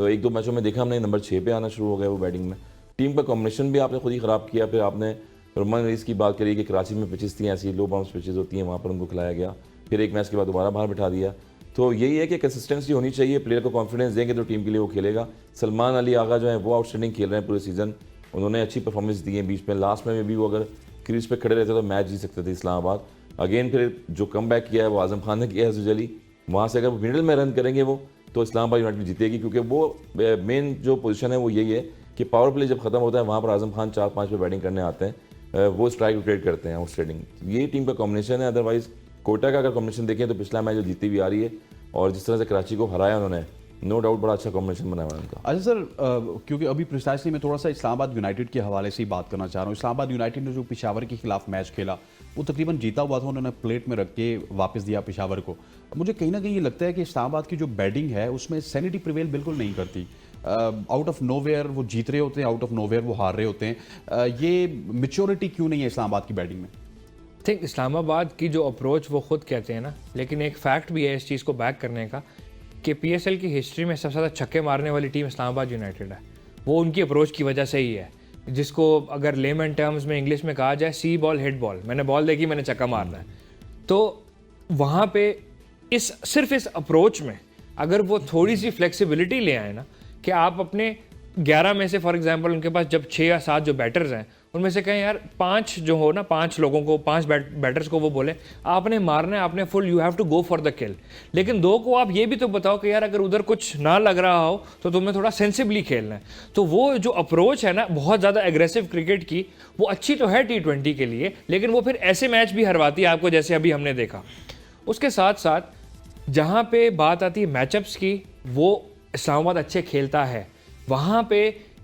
एक दो मैचों में देखा हमने नंबर 6 पे आना शुरू हो गया वो बैटिंग में। टीम का कॉम्बिनेशन भी आपने खुद ही ख़राब किया। फिर आपने रोमान रेस की बात करी कि कराची में पिचेस थी ऐसी लो बाउंस पिचेस होती हैं, वहाँ पर उनको खिलाया गया, फिर एक मैच के बाद दोबारा बाहर बिठा दिया। तो यही है कि कंसिस्टेंसी होनी चाहिए, प्लेयर को कॉन्फिडेंस देंगे तो टीम के लिए वो खेलेगा। सलमान अली आगा जो है वो आउटस्टैंडिंग खेल रहे हैं पूरे सीज़न, उन्होंने अच्छी परफॉर्मेंस दी है। बीच में लास्ट में भी वो अगर क्रीज पे खड़े रहते तो मैच जीत सकते थे इस्लामाबाद। अगेन फिर जो कम बैक किया है वो आजम खान ने किया है जुजली, वहाँ से अगर मिडिल में रन करेंगे वो तो इस्लामाबाद यूनाइटेड जीतेगी, क्योंकि वो मेन जो पोजीशन है वो यही है कि पावर प्ले जब खत्म होता है वहाँ पर आजम खान 4-5 पे बैटिंग करने आते हैं, वो स्ट्राइक रोटेट करते हैं आउटस्टैंडिंग। ये टीम का कॉम्बिनेशन है। अदरवाइज कोटा का अगर कॉम्बिनेशन देखें तो पिछला मैच जो जीती हुई आ रही है और जिस तरह से कराची को हराया उन्होंने, नो डाउट बड़ा अच्छा कॉम्बिनेशन बनाया हुआ है उनका। अच्छा सर, क्योंकि अभी प्रिसाइसली मैं थोड़ा सा इस्लामाबाद यूनाइटेड के हवाले से ही बात करना चाह रहा हूँ। इस्लामाबाद यूनाइटेड ने जो पेशावर के खिलाफ मैच खेला वो तकरीबन जीता हुआ था, उन्होंने प्लेट में रख के वापस दिया पेशावर को। मुझे कहीं ना कहीं ये लगता है कि इस्लामाबाद की जो बैटिंग है उसमें सैनिटी प्रिवेल बिल्कुल नहीं करती। आउट ऑफ नोवेयर वो जीत रहे होते हैं, आउट ऑफ नोवेयर वो हार रहे होते हैं। ये मेच्योरिटी क्यों नहीं है इस्लामाबाद की बैटिंग में? थिंक इस्लामाबाद की जो अप्रोच वो खुद कहते हैं ना, लेकिन एक फैक्ट भी है इस चीज़ को बैक करने का कि PSL की हिस्ट्री में सबसे ज़्यादा छक्के मारने वाली टीम इस्लामाबाद यूनाइटेड है। वो उनकी अप्रोच की वजह से ही है, जिसको अगर लेमन टर्म्स में इंग्लिश में कहा जाए सी बॉल हिट बॉल, मैंने बॉल देखी मैंने छक्का मारना है। तो वहाँ पे सिर्फ इस अप्रोच में अगर वो थोड़ी सी फ्लेक्सिबिलिटी ले आए ना कि आप अपने 11 में से फॉर एग्जांपल उनके पास जब 6 या 7 जो बैटर्स हैं उनमें से कहें यार 5 जो हो ना, 5 लोगों को 5 बैटर्स को वो बोले आपने मारना है, आपने full you have to go for the kill. लेकिन 2 को आप ये भी तो बताओ कि यार अगर उधर कुछ ना लग रहा हो तो तुम्हें थोड़ा सेंसिबली खेलना है। तो वो जो अप्रोच है ना बहुत ज़्यादा एग्रेसिव क्रिकेट की, वो अच्छी तो है T20 के लिए, लेकिन वो फिर ऐसे मैच भी हरवाती है आपको जैसे अभी हमने देखा। उसके साथ साथ जहाँ पे बात आती है मैचअप्स की, वो इस्लामाबाद अच्छे खेलता है। वहाँ पे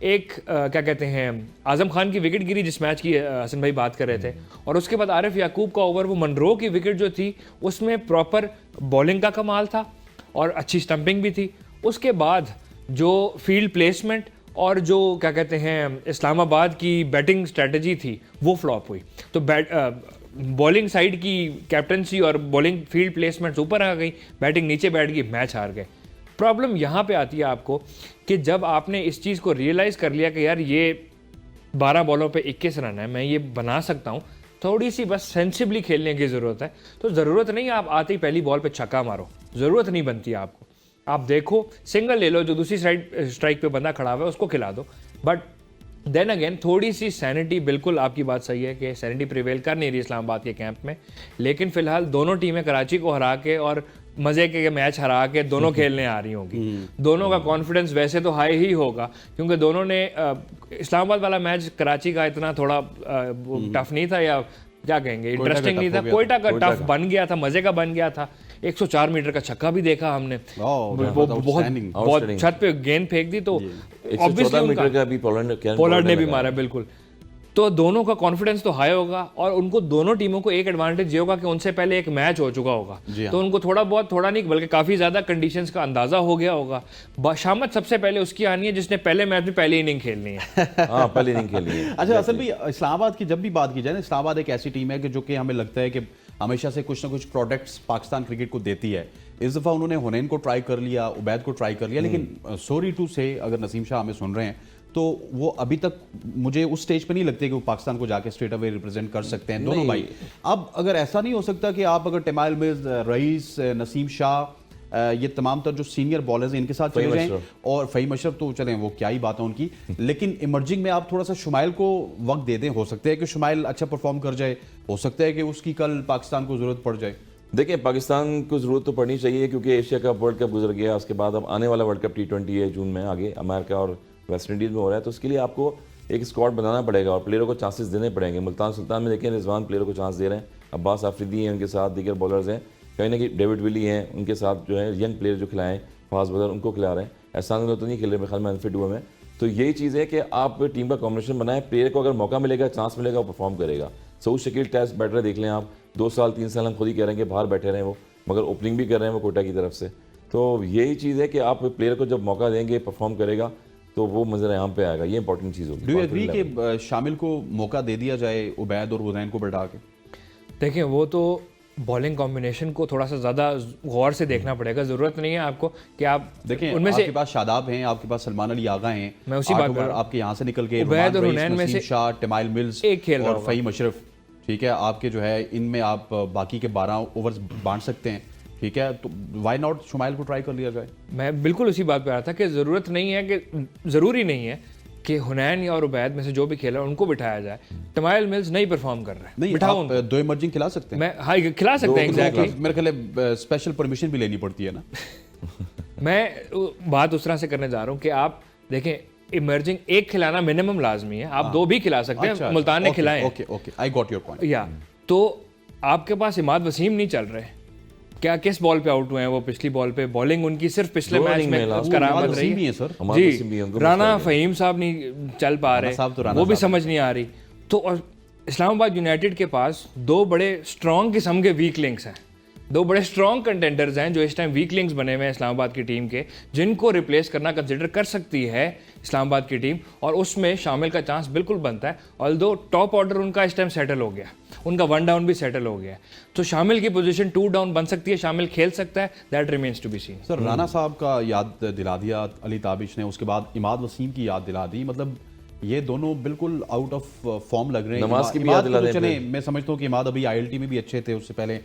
एक क्या कहते हैं आजम खान की विकेट गिरी जिस मैच की हसन भाई बात कर रहे थे, और उसके बाद आरिफ याकूब का ओवर, वो मनरो की विकेट जो थी उसमें प्रॉपर बॉलिंग का कमाल था और अच्छी स्टंपिंग भी थी। उसके बाद जो फील्ड प्लेसमेंट और जो क्या कहते हैं इस्लामाबाद की बैटिंग स्ट्रेटजी थी वो फ्लॉप हुई। तो बॉलिंग साइड की कैप्टनसी और बॉलिंग फील्ड प्लेसमेंट्स ऊपर आ गई, बैटिंग नीचे बैठ गई, मैच हार गए। प्रॉब्लम यहाँ पे आती है आपको कि जब आपने इस चीज़ को रियलाइज़ कर लिया कि यार ये 12 बॉलों पे 21 रन है, मैं ये बना सकता हूँ, थोड़ी सी बस सेंसिबली खेलने की ज़रूरत है। तो ज़रूरत नहीं आप आते ही पहली बॉल पे छक्का मारो, ज़रूरत नहीं बनती आपको। आप देखो सिंगल ले लो, जो दूसरी साइड स्ट्राइक पे बंदा खड़ा हुआ है उसको खिला दो। बट देन अगेन थोड़ी सी सैनिटी, बिल्कुल आपकी बात सही है कि सैनिटी प्रिवेल कर नहीं रही इस्लामाबाद के कैंप में। लेकिन फिलहाल दोनों टीमें कराची को हरा के और मज़े के मैच हरा के दोनों खेलने आ रही होंगी। दोनों का कॉन्फिडेंस वैसे तो हाई ही होगा, क्योंकि दोनों ने इस्लामाबाद वाला मैच कराची का इतना थोड़ा टफ नहीं था, या क्या कहेंगे इंटरेस्टिंग नहीं था। कोयटा का टफ बन गया था, मज़े का बन गया था। 104 मीटर का छक्का भी देखा हमने, बहुत छत पे गेंद फेंक दी, तो ऑब्वियसली मीटर का भी पोलार्ड ने भी मारा। बिल्कुल, तो दोनों का कॉन्फिडेंस तो हाई होगा, और उनको दोनों टीमों को एक एडवांटेज ये होगा कि उनसे पहले एक मैच हो चुका होगा, तो उनको थोड़ा नहीं बल्कि काफ़ी ज़्यादा कंडीशंस का अंदाज़ा हो गया होगा। शामत सबसे पहले उसकी आनी है जिसने पहले मैच में पहली इनिंग खेलनी है। हाँ, पहली इनिंग खेलनी है। अच्छा असल भाई, इस्लामाबाद की जब भी बात की जाए ना, इस्लामाबाद एक ऐसी टीम है कि जो कि हमें लगता है कि हमेशा से कुछ ना कुछ प्रोडक्ट्स पाकिस्तान क्रिकेट को देती है। इस दफ़ा उन्होंने हुनैन को ट्राई कर लिया, उबैद को ट्राई कर लिया, लेकिन सॉरी टू से अगर नसीम शाह हमें सुन रहे हैं तो वो अभी तक मुझे उस स्टेज पे नहीं लगते कि वो पाकिस्तान को जाके स्ट्रेट अवे रिप्रेजेंट कर सकते हैं दोनों भाई। अब अगर ऐसा नहीं हो सकता कि आप अगर टिमाइल मिर्ज, रईस, नसीम शाह, ये तमाम तर जो सीनियर बॉलर्स हैं इनके साथ चले जाएं, और फ़हीम अशरफ तो चलें वो क्या ही बात है उनकी, लेकिन इमर्जिंग में आप थोड़ा सा शुमाइल को वक्त दे दें। हो सकता है कि शुमाइल अच्छा परफॉर्म कर जाए, हो सकता है कि उसकी कल पाकिस्तान को ज़रूरत पड़ जाए। देखिए पाकिस्तान को ज़रूरत तो पड़नी चाहिए, क्योंकि एशिया कप वर्ल्ड कप गुजर गया, उसके बाद अब आने वाला वर्ल्ड कप T20 है जून में, आगे अमेरिका और वेस्ट इंडीज़ में हो रहा है। तो उसके लिए आपको एक स्क्वाड बनाना पड़ेगा और प्लेयरों को चांसेस देने पड़ेंगे। मुल्तान सुल्तान में देखें रिजवान प्लेयरों को चांस दे रहे हैं, अब्बास आफरीदी हैं उनके साथ, दीगर बॉलर्स हैं, कहीं ना कहीं डेविड विली हैं उनके साथ, जो है यंग प्लेयर जो खिलाएं, फाज बदर उनको खिला रहे हैं। एहसान तो नहीं खेल रहे मेरे ख्याल में, अनफिट हुए में। तो यही चीज़ है कि आप टीम का कॉम्बिनेशन बनाएं, प्लेयर को अगर मौका मिलेगा, चांस मिलेगा, वो परफॉर्म करेगा। सऊद शकील टेस्ट बैटर देख लें आप, 2 साल 3 साल हम खुद ही कह रहे हैं कि बाहर बैठे रहे वो, मगर ओपनिंग भी कर रहे हैं वो कोटा की तरफ से। तो यही चीज़ है कि आप प्लेयर को जब मौका देंगे, परफॉर्म करेगा, तो वो मंजर यहाँ पे आएगा। ये इंपॉर्टेंट चीज़ होगी। डू यू एग्री कि शामिल को मौका दे दिया जाए उबैद और हुसैन को बैठा के? देखिए वो तो बॉलिंग कॉम्बिनेशन को थोड़ा सा ज़्यादा गौर से देखना पड़ेगा। ज़रूरत नहीं है आपको कि आप देखें, उनमें से आपके पास शादाब हैं, आपके पास सलमान अली आगा हैं, मैं उसी 8 बात कर ओवर रहा हूं। आपके यहाँ से निकल के उबैद और रुमान हुनैन रईस, में नसीम से शाह, टिमाइल मिल्स एक खेल रहा और होगा। फ़हीम अशरफ, ठीक है, आपके जो है इनमें आप बाकी के 12 ओवर्स बांट सकते हैं, ठीक है, तो वाई नॉट शुमाइल को ट्राई कर लिया जाए? मैं बिल्कुल उसी बात पे आ रहा था कि ज़रूरत नहीं है कि ज़रूरी नहीं है कि हुनैन या और उबैद में से जो भी खेला उनको बिठाया जाए। टमाइल मिल्स नहीं परफॉर्म कर रहे, नहीं, बिठाओ आप 2 इमर्जिंग खिला सकते हैं। मैं हाँ खिला सकते हैं एग्जैक्टली। मेरे ख्याल है स्पेशल परमिशन भी लेनी पड़ती है ना। मैं बात उस तरह से करने जा रहा हूँ कि आप देखें इमर्जिंग एक खिलाना मिनिमम लाजमी है, आप 2 भी खिला सकते हैं। अच्छा, मुल्तान ने ओके, खिलाए okay okay, I got your point. या तो आपके पास इमाद वसीम नहीं चल रहे, क्या किस बॉल पे आउट हुए हैं वो? पिछली बॉल पे बॉलिंग उनकी सिर्फ पिछले दो मैच इनिंग में में last करामत रही भी है। है सर। हमारे वसीम भी हैं, जी उनको राना मुश्किल है। फ़हीम साहब नहीं चल पा राना साहब तो रहे, राना वो भी साहब समझ नहीं आ रही। तो और इस्लामाबाद यूनाइटेड के पास 2 बड़े स्ट्रॉन्ग किस्म के वीक लिंक्स हैं, 2 बड़े स्ट्रॉन्ग कंटेंडर्स हैं जो इस टाइम वीक लिंक्स बने हुए हैं इस्लामाबाद की टीम के, जिनको रिप्लेस करना कंसिडर कर सकती है इस्लामाबाद की टीम, और उसमें शामिल का चांस बिल्कुल बनता है। ऑल्दो टॉप ऑर्डर उनका इस टाइम सेटल हो गया, उनका 1 डाउन भी सेटल हो गया, तो शामिल की पोजीशन 2 डाउन बन सकती है, शामिल खेल सकता है, that remains to be seen. Sir Rana साहब का याद दिला दिया अली ताबिश ने, उसके बाद इमाद वसीम की याद दिला दी, मतलब ये दोनों बिल्कुल आउट ऑफ फॉर्म लग रहे हैं। नमाज की भी इमाद याद दिला तो दें चले, फिर। मैं समझता हूँ कि इमाद अभी ILT में भी अच्छे थे, उससे पहले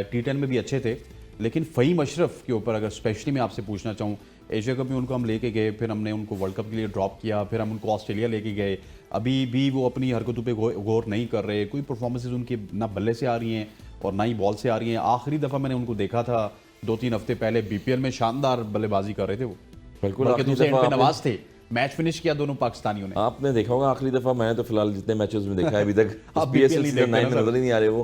T10 में भी अच्छे थे, लेकिन फ़हीम अशरफ के ऊपर अगर स्पेशली मैं आपसे पूछना चाहूँ, एशिया कप में उनको हम लेके गए, फिर हमने उनको वर्ल्ड कप के लिए ड्रॉप किया, फिर हम उनको ऑस्ट्रेलिया लेके गए, अभी भी वो अपनी हरकतों पे गौर नहीं कर रहे, कोई परफॉर्मेंसेज उनकी ना बल्ले से आ रही हैं और ना ही बॉल से आ रही हैं। आखिरी दफ़ा मैंने उनको देखा था 2-3 हफ्ते पहले BPL में, शानदार बल्लेबाजी कर रहे थे वो, बिल्कुल। बल्कि आखिरी दूसरे एंड दफा पे नवाज थे, मैच फिनिश किया दोनों पाकिस्तानियों ने। आपने देखा होगा आखिरी दफा, मैंने तो फिलहाल जितने मैचेस में देखा है अभी तक आप PSL BPL ही सीजन देखते 9 हैं में ना नजर ही नहीं आ रहे वो।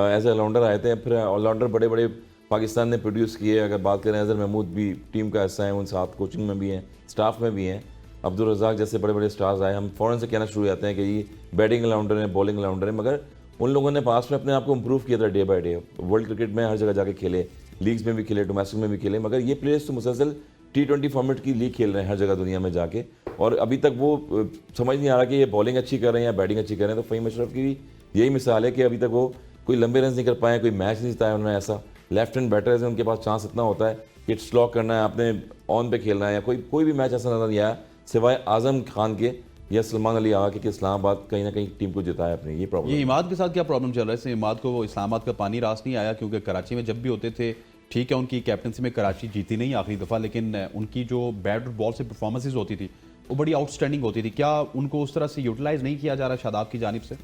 एज ए ऑलराउंडर आए थे, फिर ऑलराउंडर बड़े बड़े पाकिस्तान ने प्रोड्यूस किए। अगर बात करें अजहर महमूद भी टीम का हिस्सा है, उन साथ कोचिंग में भी हैं, स्टाफ में भी हैं, अब्दुल रज़ाक जैसे बड़े बड़े स्टार्स आए। हम फ़ौरन से कहना शुरू हो जाते हैं कि ये बैटिंग ऑलराउंडर है, बॉलिंग ऑलराउंडर है, मगर उन लोगों ने पास में अपने आप को इम्प्रूव किया था day by day. World cricket में हर जगह जाके खेले, लीग्स में भी खेले, डोमेस्टिक में भी खेले, मगर ये प्लेयर्स तो मुसलसल T20 फॉर्मेट की लीग खेल रहे हैं हर जगह दुनिया में जाके, और अभी तक वो समझ नहीं आ रहा कि ये बॉलिंग अच्छी कर रहे हैं या बैटिंग अच्छी कर रहे हैं। तो फ़हीम अशरफ की भी यही मिसाल है कि अभी तक वो कोई लंबे रन नहीं कर पाए, कोई मैच नहीं जिताया उन्होंने। ऐसा लेफ्ट हैंड बैटर्स हैं, उनके पास चांस इतना होता है कि स्लॉक करना है, आपने ऑन पे खेलना है, या कोई भी मैच ऐसा नजर नहीं आया सिवाय आजम खान के या सलमान अली आगा के कि इस्लामाबाद कहीं ना कहीं टीम को जिताया अपने। ये प्रॉब्लम ये इमाद के साथ क्या प्रॉब्लम चल रहा है? इससे इमाद को वो इस्लामाबाद का पानी रास नहीं आया, क्योंकि कराची में जब भी होते थे, ठीक है उनकी कैप्टनसी में कराची जीती नहीं आखिरी दफ़ा, लेकिन उनकी जो बैट और बॉल से परफॉर्मेंसेज होती थी वो बड़ी आउटस्टैंडिंग होती थी। क्या उनको उस तरह से यूटिलाइज नहीं किया जा रहा शादाब की जानिब से?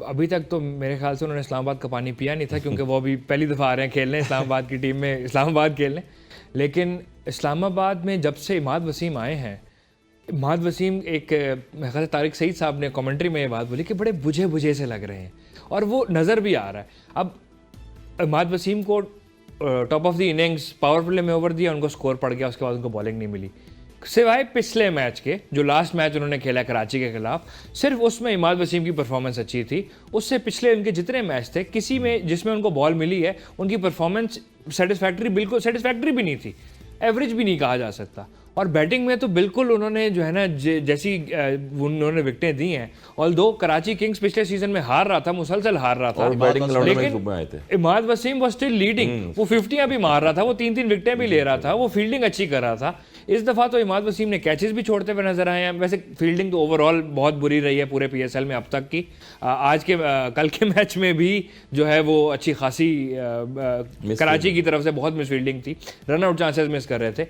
अभी तक तो मेरे ख्याल से उन्होंने इस्लामाबाद का पानी पिया नहीं था, क्योंकि वो अभी पहली दफ़ा आ रहे हैं खेलने इस्लामाबाद की टीम में, इस्लामाबाद खेलने। लेकिन इस्लामाबाद में जब से इमाद वसीम आए हैं, इमाद वसीम एक मेरे ख्याल से तारिक सईद साहब ने कमेंट्री में ये बात बोली कि बड़े बुझे बुझे से लग रहे हैं, और वो नज़र भी आ रहा है। अब इमाद वसीम को top of the innings power play में ओवर दिया, उनको स्कोर पड़ गया, उसके बाद उनको बॉलिंग नहीं मिली, सिवाय पिछले मैच के जो लास्ट मैच उन्होंने खेला कराची के खिलाफ, सिर्फ उसमें इमाद वसीम की परफॉर्मेंस अच्छी थी। उससे पिछले उनके जितने मैच थे, किसी में जिसमें उनको बॉल मिली है, उनकी परफॉर्मेंस सेटिस्फैक्ट्री, बिल्कुल सेटिस्फैक्ट्री भी नहीं थी, एवरेज भी नहीं कहा जा सकता। और बैटिंग में तो बिल्कुल उन्होंने जो है ना जैसी उन्होंने विकेटें दी हैं, ऑल्दो कराची किंग्स पिछले सीजन में हार रहा था, मुसलसल हार रहा था, और बैटिंग ऑलराउंडर में लेकिन ग्रुप में आए थे। Imad Wasim was still leading, वो 50 भी मार रहा था, वो 3-3 विकेटें भी ले रहा था, वो फील्डिंग अच्छी कर रहा था। इस दफ़ा तो इमाद वसीम ने कैचेस भी छोड़ते हुए नजर आए हैं। वैसे फील्डिंग तो ओवरऑल बहुत बुरी रही है पूरे PSL में अब तक की। आज के कल के मैच में भी जो है वो अच्छी खासी कराची की तरफ से बहुत मिस फील्डिंग थी, रन आउट चांसेस मिस कर रहे थे।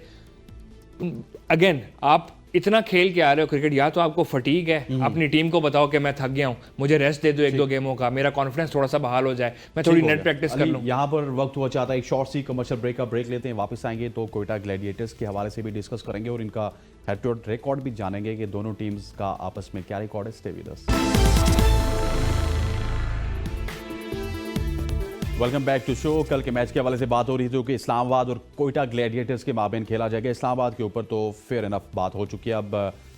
अगेन आप इतना खेल के आ रहे हो क्रिकेट, या तो आपको फटीग है, अपनी टीम को बताओ कि मैं थक गया हूँ, मुझे रेस्ट दे दो 1-2 गेमों का, मेरा कॉन्फिडेंस थोड़ा सा बहाल हो जाए, मैं थोड़ी नेट प्रैक्टिस कर लूँ। यहाँ पर वक्त हुआ चाहता है एक शॉर्ट सी कमर्शियल ब्रेक का ब्रेक लेते हैं, वापस आएंगे तो कोयटा ग्लैडिएटर्स के हवाले से भी डिस्कस करेंगे और इनका हेड टू हेड रिकॉर्ड भी जानेंगे कि दोनों टीम्स का आपस में क्या रिकॉर्ड है। Stay with us. Welcome back to show. कल के मैच के हवाले से बात हो रही थी कि इस्लामाबाद और कोयटा ग्लैडिएटर्स के माबेन खेला जाएगा। इस्लामाबाद के ऊपर तो फेयर इनफ बात हो चुकी है। अब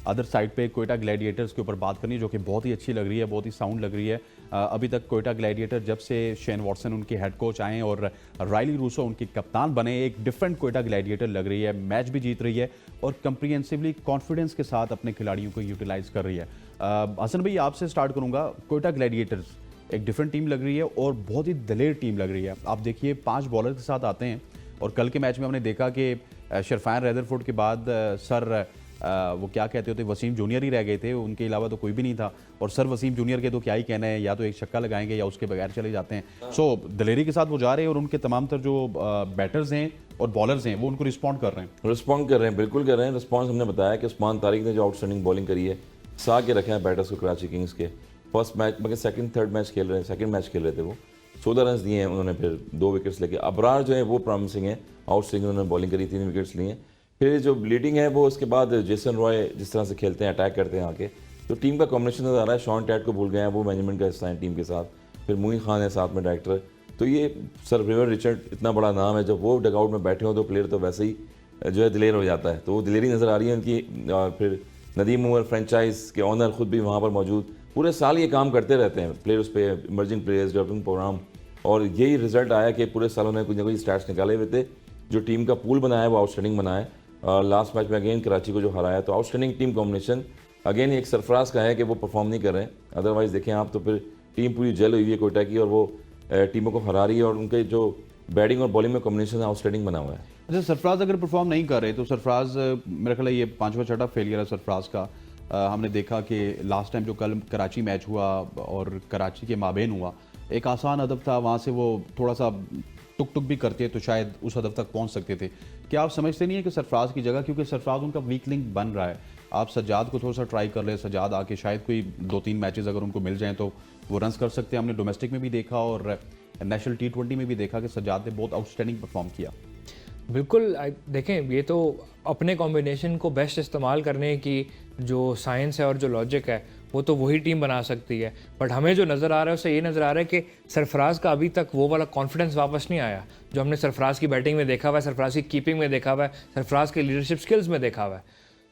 अदर साइड पे कोयटा ग्लैडिएटर्स के ऊपर बात करनी, जो कि बहुत ही अच्छी लग रही है, बहुत ही साउंड लग रही है। अभी तक कोयटा ग्लैडिएटर जब से शेन वॉटसन उनके हेड कोच आए और रायली रूसो उनके कप्तान बने, एक डिफरेंट कोयटा ग्लैडिएटर लग रही है। मैच भी जीत रही है और कंप्रीहेंसिवली कॉन्फिडेंस के साथ अपने खिलाड़ियों को यूटिलाइज कर रही है। हसन भाई, आपसे स्टार्ट करूंगा। कोयटा ग्लैडिएटर्स एक डिफरेंट टीम लग रही है और बहुत ही दलेर टीम लग रही है। आप देखिए 5 बॉलर के साथ आते हैं और कल के मैच में हमने देखा कि शरफान रेदरफोर्ड के बाद सर वो क्या कहते होते, वसीम जूनियर ही रह गए थे, उनके अलावा तो कोई भी नहीं था। और सर वसीम जूनियर के तो क्या ही कहना है, या तो एक छक्का लगाएंगे या उसके बगैर चले जाते हैं। सो दलेरी के साथ वो जा रहे हैं और उनके तमाम तर जो बैटर्स हैं और बॉलर्स हैं वो उनको रिस्पॉन्ड कर रहे हैं। बिल्कुल कर रहे हैं। रिस्पॉन्स हमने बताया कि उस्मान तारिक ने जो आउटस्टैंडिंग बॉलिंग करी है, सा के रखे हैं बैटर्स को कराची किंग्स के। फर्स्ट मैच मगर सेकंड मैच खेल रहे थे वो 14 रन दिए हैं उन्होंने, फिर 2 विकेट्स लेके। अबरार जो है वो प्रॉमिसिंग है, आउटस्विंग उन्होंने बॉलिंग करी, 3 विकेट्स लिए। फिर जो लीडिंग है वो उसके बाद जेसन रॉय जिस तरह से खेलते हैं, अटैक करते हैं आके, तो टीम का कॉम्बिनेशन नज़र आ रहा है। शॉन टैट को भूल गए हैं, वो मैनेजमेंट का हिस्सा है टीम के साथ। फिर मुई खान है साथ में डायरेक्टर। तो ये सर रिवर रिचर्ड इतना बड़ा नाम है, जब वो डगआउट में बैठे हो तो प्लेयर तो वैसे ही जो है दिलेर हो जाता है। तो वो दिलेरी नज़र आ रही है उनकी। और फिर नदीम उमर फ्रेंचाइज के ऑनर खुद भी वहाँ पर मौजूद, पूरे साल ये काम करते रहते हैं प्लेयर्स पे, इमर्जिंग प्लेयर्स डेवलपमेंट प्रोग्राम। और यही रिजल्ट आया कि पूरे सालों ने कुछ ना कुछ स्टैट्स निकाले हुए थे। जो टीम का पूल बनाया वो आउटस्टैंडिंग बनाया। लास्ट मैच में अगेन कराची को जो हराया, तो आउटस्टैंडिंग टीम कॉम्बिनेशन अगेन एक सरफराज का है कि वो परफॉर्म नहीं कर रहे हैं। अदरवाइज देखें आप तो फिर टीम पूरी जेल हुई है कोयटा की, और वो टीमों को हरा रही है, और उनके जो बैटिंग और बॉलिंग में कॉम्बिनेशन आउटस्टैंडिंग बना हुआ है। अच्छा, सरफराज अगर परफॉर्म नहीं कर रहे तो सरफराज, मेरा ख्याल है ये 5वां छठा फेलियर है सरफराज का। हमने देखा कि लास्ट टाइम जो कल कराची मैच हुआ और कराची के माबेन हुआ, एक आसान हदफ था, वहाँ से वो थोड़ा सा टुक टुक भी करते तो शायद उस हदफ तक पहुँच सकते थे। क्या आप समझते नहीं है कि सरफराज की जगह, क्योंकि सरफराज उनका वीक लिंक बन रहा है, आप सज्जाद को थोड़ा सा ट्राई कर ले, सज्जाद आके शायद कोई 2-3 मैचेस अगर उनको मिल जाएं तो वो रन्स कर सकते हैं। हमने डोमेस्टिक में भी देखा और नेशनल T20 में भी देखा कि सज्जाद ने बहुत आउटस्टैंडिंग परफॉर्म किया। बिल्कुल। देखें, ये तो अपने कॉम्बिनेशन को बेस्ट इस्तेमाल करने की जो साइंस है और जो लॉजिक है वो तो वही टीम बना सकती है। बट हमें जो नज़र आ रहा है उससे ये नज़र आ रहा है कि सरफराज का अभी तक वो वाला कॉन्फिडेंस वापस नहीं आया जो हमने सरफराज की बैटिंग में देखा हुआ है, सरफराज की कीपिंग में देखा हुआ है, सरफराज के लीडरशिप स्किल्स में देखा हुआ है।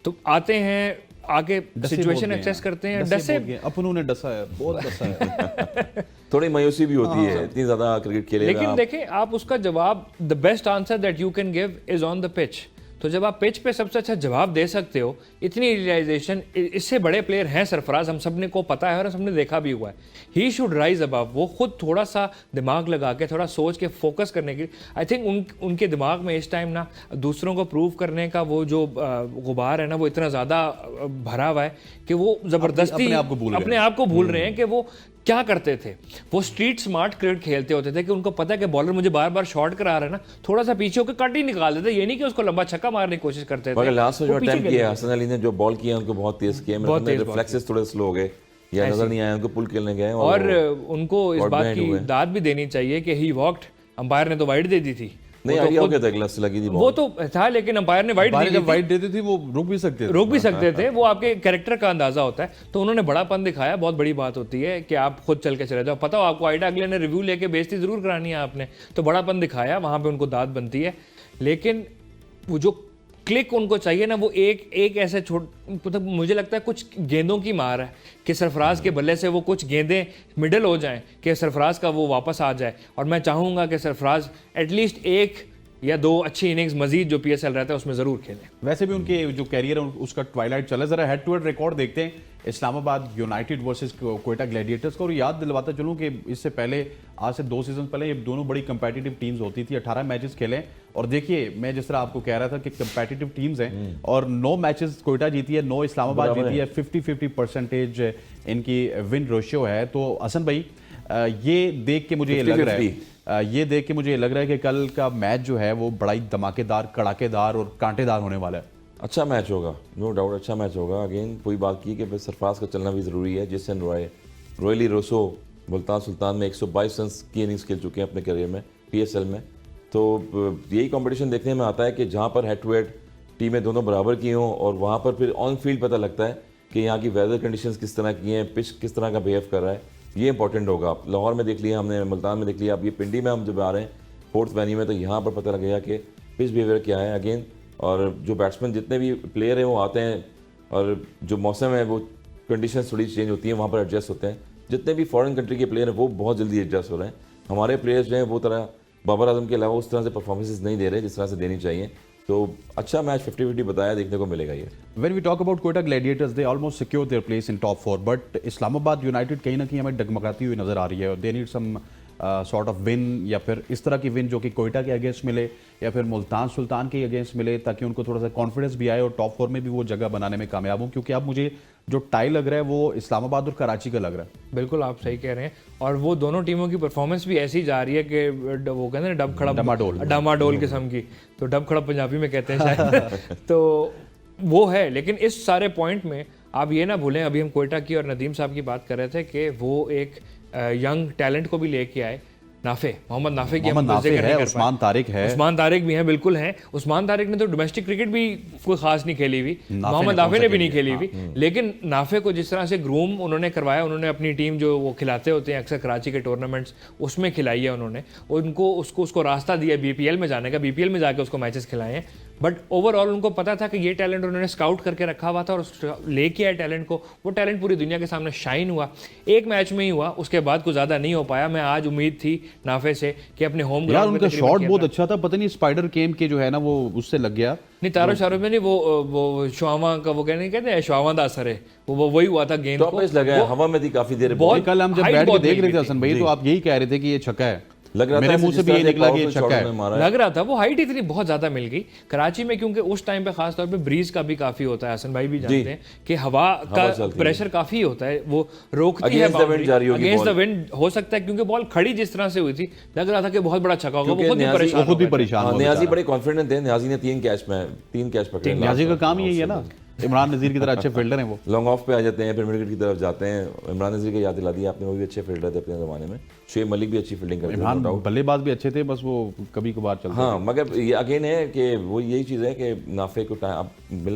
तो आते हैं आगे सिचुएशन एक्सेस करते हैं, डसे अपनों ने डसा है, बहुत डसा है। थोड़ी मायूसी भी होती है, इतनी ज़्यादा क्रिकेट खेले। लेकिन देखें, आप उसका जवाब, the best answer that you can give is on the pitch. तो जब आप पिच पे सबसे अच्छा जवाब दे सकते हो, इतनी रियलाइजेशन, इससे बड़े प्लेयर हैं सरफराज, हम सब ने को पता है और हम सब ने देखा भी हुआ है। He should rise above. वो खुद थोड़ा सा दिमाग लगा के, थोड़ा सोच के, फोकस करने की, आई थिंक उनके दिमाग में इस टाइम ना दूसरों को प्रूव करने का वो जो गुबार है ना, वो इतना ज़्यादा भरा हुआ है कि वो ज़बरदस्ती अपने आप को भूल रहे हैं कि वो क्या करते थे। वो स्ट्रीट स्मार्ट क्रिकेट खेलते होते थे कि उनको पता है कि बॉलर मुझे बार बार शॉट करा रहा है ना, थोड़ा सा पीछे होकर कट ही निकाल देते, ये नहीं कि उसको लंबा छक्का मारने की कोशिश करते थे। मगर लास्ट में जो अटेम्प्ट किया हसन अली ने, जो बॉल किया उनको बहुत तेज किया, मेरे रिफ्लेक्सेस थोड़े स्लो हो गए या नजर नहीं आया, उनको पुल खेलने गए। और उनको इस बात की दाद भी देनी चाहिए कि ही वॉक्ड, अंपायर ने तो वाइड दे दी थी। नहीं, आइडिया हो गया था, ग्लव्स लगी थी, वो तो था, लेकिन अंपायर ने वाइड देती थी, वो रुक भी सकते थे। वो आपके कैरेक्टर का अंदाजा होता है। तो उन्होंने बड़ापन दिखाया, बहुत बड़ी बात होती है कि आप खुद चल के चले जाओ, पता हो आपको आइडिया, अगले ने रिव्यू लेके बेइज्जती जरूर करानी है आपने, तो बड़ापन दिखाया, वहां पे उनको दाद बनती है। लेकिन वो जो क्लिक उनको चाहिए ना, वो एक ऐसे मतलब मुझे लगता है कुछ गेंदों की मार है कि सरफराज के बल्ले से वो कुछ गेंदें मिडल हो जाएं कि सरफराज का वो वापस आ जाए। और मैं चाहूँगा कि सरफराज एटलीस्ट 1 या 2 अच्छी इनिंग्स मजीद जो PSL रहता है उसमें ज़रूर खेलें। वैसे भी उनके जो कैरियर है उसका ट्वाइलाइट चला। ज़रा हेड टू हेड रिकॉर्ड देखते हैं Islamabad United versus Quetta Gladiators को। और याद दिलवाता चलूँ कि इससे पहले, आज से 2 सीजन पहले, ये दोनों बड़ी कंपेटिटिव टीम्स होती थी। 18 मैचेस खेले और देखिए, मैं जिस तरह आपको कह रहा था कि कंपेटिटिव टीम्स हैं और 9 मैचेस कोयटा जीती है, 9 इस्लामाबाद जीती है, 50-50% इनकी विन रेशियो है। तो हसन भाई, ये देख के मुझे ये लग रहा है कि कल का मैच जो है वो बड़ा ही धमाकेदार, कड़ाकेदार और कांटेदार होने वाला है। अच्छा मैच होगा, नो डाउट अच्छा मैच होगा। अगेन कोई बात की कि सरफराज का चलना भी ज़रूरी है। Jason Roy, Rilee Rossouw Multan Sultans में 122 रन की इनिंग्स खेल चुके हैं अपने करियर में PSL में। तो यही कंपटीशन देखने में आता है कि जहाँ पर हेड टू हेड टीमें दोनों बराबर की हों, और वहाँ पर फिर ऑन फील्ड पता लगता है कि यहाँ की वेदर कंडीशंस किस तरह की हैं, पिच किस तरह का बिहेव कर रहा है। ये इंपॉर्टेंट होगा। आप लाहौर में देख लिया हमने, मुल्तान में देख लिया, अब ये पिंडी में हम जब आ रहे हैं 4th वेन्यू में, तो यहाँ पर पता लगेगा कि पिच बिहेवियर क्या है अगेन। और जो बैट्समैन जितने भी प्लेयर हैं वो आते हैं, और जो मौसम है वो कंडीशन थोड़ी चेंज होती है, वहाँ पर एडजस्ट होते हैं। जितने भी फॉरेन कंट्री के प्लेयर हैं वो बहुत जल्दी एडजस्ट हो रहे हैं। हमारे प्लेयर्स जो हैं वो तरह बाबर आजम के अलावा उस तरह से परफॉर्मेंसेस नहीं दे रहे जिस तरह से देनी चाहिए। तो अच्छा मैच 50-50 बताया, देखने को मिलेगा ये। When we talk about Quetta Gladiators, they almost secured their place in top 4, but Islamabad United कहीं ना कहीं हमें डगमगाती हुई नजर आ रही है। They need some sort of win, या फिर इस तरह की विन जो कि कोयटा के अगेंस्ट मिले या फिर मुल्तान सुल्तान के अगेंस्ट मिले, ताकि उनको थोड़ा सा कॉन्फिडेंस भी आए और टॉप 4 में भी वो जगह बनाने में कामयाब हों। क्योंकि अब मुझे जो टाई लग रहा है वो इस्लामाबाद और कराची का लग रहा है। बिल्कुल आप सही कह रहे हैं, और वो दोनों टीमों की परफॉर्मेंस भी ऐसी जा रही है कि वो कहते हैं डब खड़प डमाडोल किस्म की, तो डब खड़प पंजाबी में कहते हैं शायद तो वो है। लेकिन इस सारे पॉइंट में आप ये ना भूलें, अभी हम कोयटा की और नदीम साहब की बात कर रहे थे कि वो एक यंग टैलेंट को भी लेके आए, नाफे, मोहम्मद नाफे की हम जिक्र नहीं कर पाए। उस्मान तारिक है, उस्मान तारिक भी हैं, बिल्कुल हैं। उस्मान तारिक ने तो डोमेस्टिक क्रिकेट भी कोई खास नहीं खेली हुई, मोहम्मद नाफे ने भी नहीं खेली हुई, लेकिन नाफे को जिस तरह से ग्रूम उन्होंने करवाया, उन्होंने अपनी टीम जो वो खिलाते होते हैं अक्सर कराची के टूर्नामेंट्स, उसमें खिलाई है उन्होंने, उनको उसको रास्ता दिया BPL में जाने का, BPL में जाके उसको मैचेस खिलाए हैं। बट ओवरऑल उनको पता था कि ये टैलेंट उन्होंने स्काउट करके रखा हुआ था और लेके आए टैलेंट को, वो टैलेंट पूरी दुनिया के सामने शाइन हुआ। एक मैच में ही हुआ, उसके बाद कुछ ज़्यादा नहीं हो पाया। मैं आज उम्मीद थी नाफे से कि अपने होम यार उनका शॉट बहुत अच्छा था, पता नहीं स्पाइडर केम के जो है ना वो उससे लग गया। नहीं, तारो शाहरुख में नहीं, वो शुआवा का वो कहते हैं शुआवा दा असर है, वो वही हुआ था गेंद को लगा है, हवा में थी काफी देर। बहुत कल हम जब बैठ के देख रहे थे हसन भाई, तो आप यही कह रहे थे कि ये छक्का है, लग रहा मेरे था मुंह से भी ये निकला कि ये छक्का है, लग रहा था। वो हाइट इतनी बहुत ज्यादा मिल गई कराची में, क्योंकि उस टाइम पे खास तौर पे ब्रीज का भी काफी होता है, हसन भाई भी जानते हैं कि हवा का प्रेशर काफी होता है, वो रोकती है अगेंस्ट द विंड। हो सकता है क्योंकि बॉल खड़ी जिस तरह से हुई थी, लग रहा था कि बहुत बड़ा छक्का होगा, वो खुद ही परेशान। न्याजी बड़े कॉन्फिडेंट थे, न्याजी ने 3 कैच पकड़े। न्याजी का काम यही है ना, इमरान नज़ीर की तरह अच्छे फील्डर हैं वो, लॉन्ग ऑफ पे आ जाते हैं, फिर मिड विकेट की तरफ जाते हैं। इमरान नज़ीर की याद दिला दी आपने, वो भी अच्छे फील्डर थे अपने ज़माने में। शुएब मलिक भी अच्छी फील्डिंग करते इमरान बल्लेबाज भी अच्छे थे, बस वो कभी कभार चलते। हाँ, मगर ये अगेन है कि वो यही चीज़ है कि नाफे को टाइम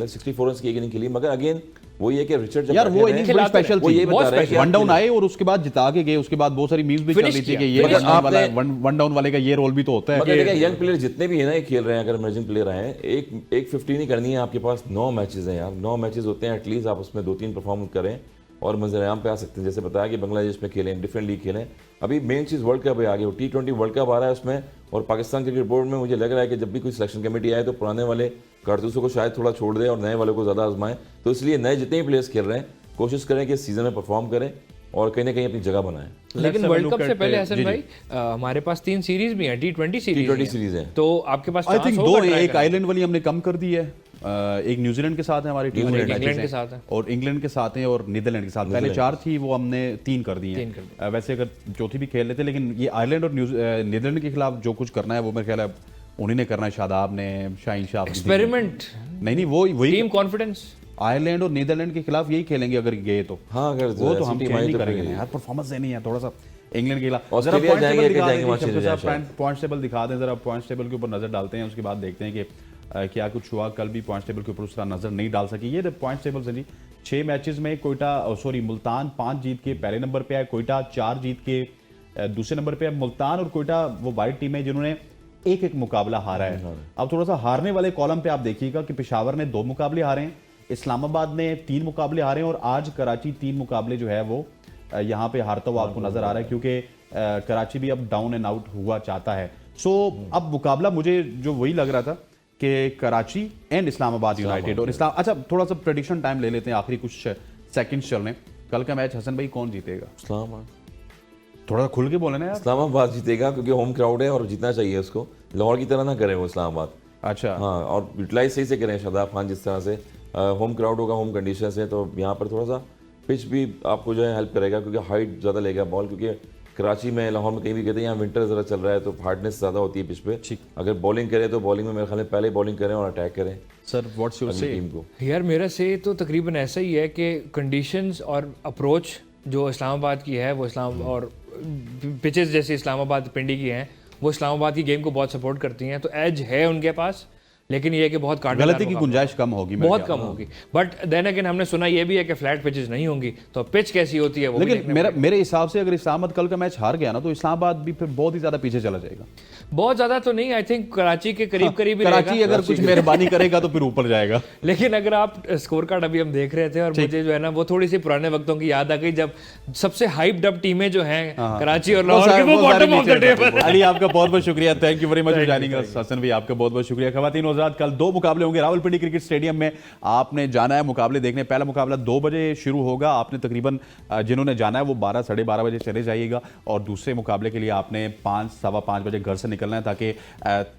64 रन की नहीं खेली, मगर अगेन वो ये कि रिचर्ड यार वो इनिंग्स बड़ी स्पेशल थी, वन डाउन आए और उसके बाद जिता के गए, उसके बाद बहुत सारी मीम्स भी चल रही थी कि ये वन डाउन वाले का ये रोल भी तो होता है। मगर देखिए यंग प्लेयर जितने भी है ना ये खेल रहे हैं, अगर इमर्जिंग प्लेयर आए हैं, एक 50 नहीं करनी है, आपके पास 9 मैचेस हैं यार, 9 मैचेस होते हैं, एटलीस्ट आप उसमें 2-3 परफॉर्म करें और मंजर-ए-आम पे आ सकते हैं। जैसे बताया कि बांग्लादेश में खेलें, डिफरेंट लीग खेलें। अभी मेन चीज़ वर्ल्ड कप है आगे, वो T20 वर्ल्ड कप आ रहा है उसमें, और पाकिस्तान क्रिकेट बोर्ड में मुझे लग रहा है कि जब भी कोई सिलेक्शन कमेटी आए तो पुराने वाले कारतूसों को शायद थोड़ा छोड़ दे और नए वालों को ज़्यादा आजमाएं। तो इसलिए नए जितने भी प्लेयर्स खेल रहे हैं कोशिश करें कि इस सीजन में परफॉर्म करें और कहीं ना कहीं अपनी जगह बनाएं। लेकिन वर्ल्ड कप से पहले हसन भाई हमारे पास 3 सीरीज भी हैं, T20 सीरीज है, तो आपके पास आई थिंक 2 है, एक आइलैंड वाली हमने कम कर दी है, एक न्यूजीलैंड के साथ है हमारी टीम, इंग्लैंड के साथ है और इंग्लैंड के साथ हैं और नीदरलैंड के साथ। पहले 4 थी, वो हमने 3 कर दी हैं। वैसे अगर चौथी भी खेल लेते, लेकिन ये आयरलैंड और नीदरलैंड के खिलाफ जो कुछ करना है वो मेरे ख्याल है उन्हीं ने करना है, शादाब ने, शाहीन शाह, एक्सपेरिमेंट नहीं वही टीम कॉन्फिडेंस। आयरलैंड और नीदरलैंड के खिलाफ यही खेलेंगे अगर गए तो। हाँ, अगर वो तो हम नहीं करेंगे यार, परफॉर्मेंस देनी है थोड़ा सा इंग्लैंड के खिलाफ। जरा पॉइंट्स टेबल दिखा दें, जरा पॉइंट्स टेबल के ऊपर नजर डालते हैं, उसके बाद देखते हैं कि क्या कुछ हुआ। कल भी पॉइंट्स टेबल के ऊपर उस तरह नजर नहीं डाल सकी। ये पॉइंट्स टेबल से जी 6 मैचेस में मुल्तान 5 जीत के पहले नंबर पे है, कोयटा 4 जीत के दूसरे नंबर पे है। मुल्तान और कोयटा वो वाइट टीम है जिन्होंने एक मुकाबला हारा है। अब थोड़ा सा हारने वाले कॉलम पे आप देखिएगा कि पेशावर ने 2 मुकाबले हारे हैं, इस्लामाबाद ने 3 मुकाबले हारे हैं और आज कराची 3 मुकाबले जो है वो यहाँ पे हारता हुआ आपको नजर आ रहा है, क्योंकि कराची भी अब डाउन एंड आउट हुआ चाहता है। सो अब मुकाबला मुझे जो वही लग रहा था कि कराची एंड इस्लामाबाद यूनाइटेड और अच्छा थोड़ा सा प्रेडिक्शन टाइम ले लेते हैं, आखिरी कुछ सेकंड्स चल रहे हैं। कल का मैच हसन भाई कौन जीतेगा? इस्लामाबाद। थोड़ा खुल के बोले ना यार। इस्लामाबाद जीतेगा क्योंकि होम क्राउड है और जीतना चाहिए उसको, लाहौर की तरह ना करे वो इस्लामाबाद। अच्छा हाँ, और यूटिलाइज सही से करें शादाब खान, जिस तरह से होम क्राउड होगा, होम कंडीशन है, तो यहाँ पर थोड़ा सा पिच भी आपको जो है हेल्प करेगा, क्योंकि हाइट ज़्यादा लेगा बॉल, क्योंकि कराची में, लाहौर में कहीं भी कहते हैं यहाँ विंटर ज़रा चल रहा है तो हार्डनेस ज़्यादा होती है पिच पे। अगर बॉलिंग करें तो बॉलिंग में मेरे ख्याल में पहले बॉलिंग करें और अटैक करें। सर व्हाट्स योर से? टीम को यार मेरा से तो तकरीबन ऐसा ही है कि कंडीशंस और अप्रोच जो इस्लामाबाद की है, वो और पिचेस जैसे इस्लामाबाद पिंडी की हैं, वो इस्लामाबाद की गेम को बहुत सपोर्ट करती हैं, तो एज है उनके पास। लेकिन ये है कि बहुत कांटेदार गलती की मुकाबला गुंजाइश कम होगी मेरे बहुत ख्याल कम होगी। बट देन अगेन हमने सुना ये भी है कि फ्लैट पिचेस नहीं होंगी, तो पिच कैसी होती है वो भी लेकिन देखने मेरे हिसाब से अगर इस्लामाबाद कल का मैच हार गया ना तो इस्लामाबाद भी फिर बहुत ही ज्यादा पीछे चला जाएगा। बहुत ज्यादा तो नहीं, आई थिंक कराची के करीब करीब ही कराची रहेगा। अगर कुछ मेहरबानी करेगा तो फिर ऊपर जाएगा। लेकिन अगर आप स्कोर कार्ड अभी हम देख रहे थे और मुझे जो है ना वो थोड़ी सी पुराने वक्तों की याद आ गई, जब सबसे हाइप्ड अप टीमें जो हैं कराची और लाहौर की, वो bottom of the table. Ali आपका बहुत बहुत शुक्रिया, thank you very much for joining us. Hasan भाई आपका बहुत बहुत शुक्रिया। खवातीन और हज़रात, कल 2 मुकाबले होंगे रावलपिंडी क्रिकेट स्टेडियम में। आपने जाना है मुकाबले देखने। पहला मुकाबला 2 बजे शुरू होगा। आपने तकरीबन जिन्होंने जाना है वो 12 साढ़े 12 बजे चले जाइएगा, और दूसरे मुकाबले के लिए आपने 5 सवा 5 बजे घर से निकलना है, ताकि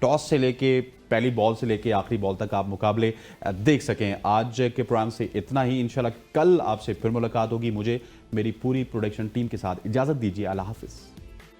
टॉस से लेके पहली बॉल से लेके आखिरी बॉल तक आप मुकाबले देख सकें। आज के प्रोग्राम से इतना ही। इंशाल्लाह कल आपसे फिर मुलाकात होगी। मुझे मेरी पूरी प्रोडक्शन टीम के साथ इजाज़त दीजिए। अल्लाह हाफिज़।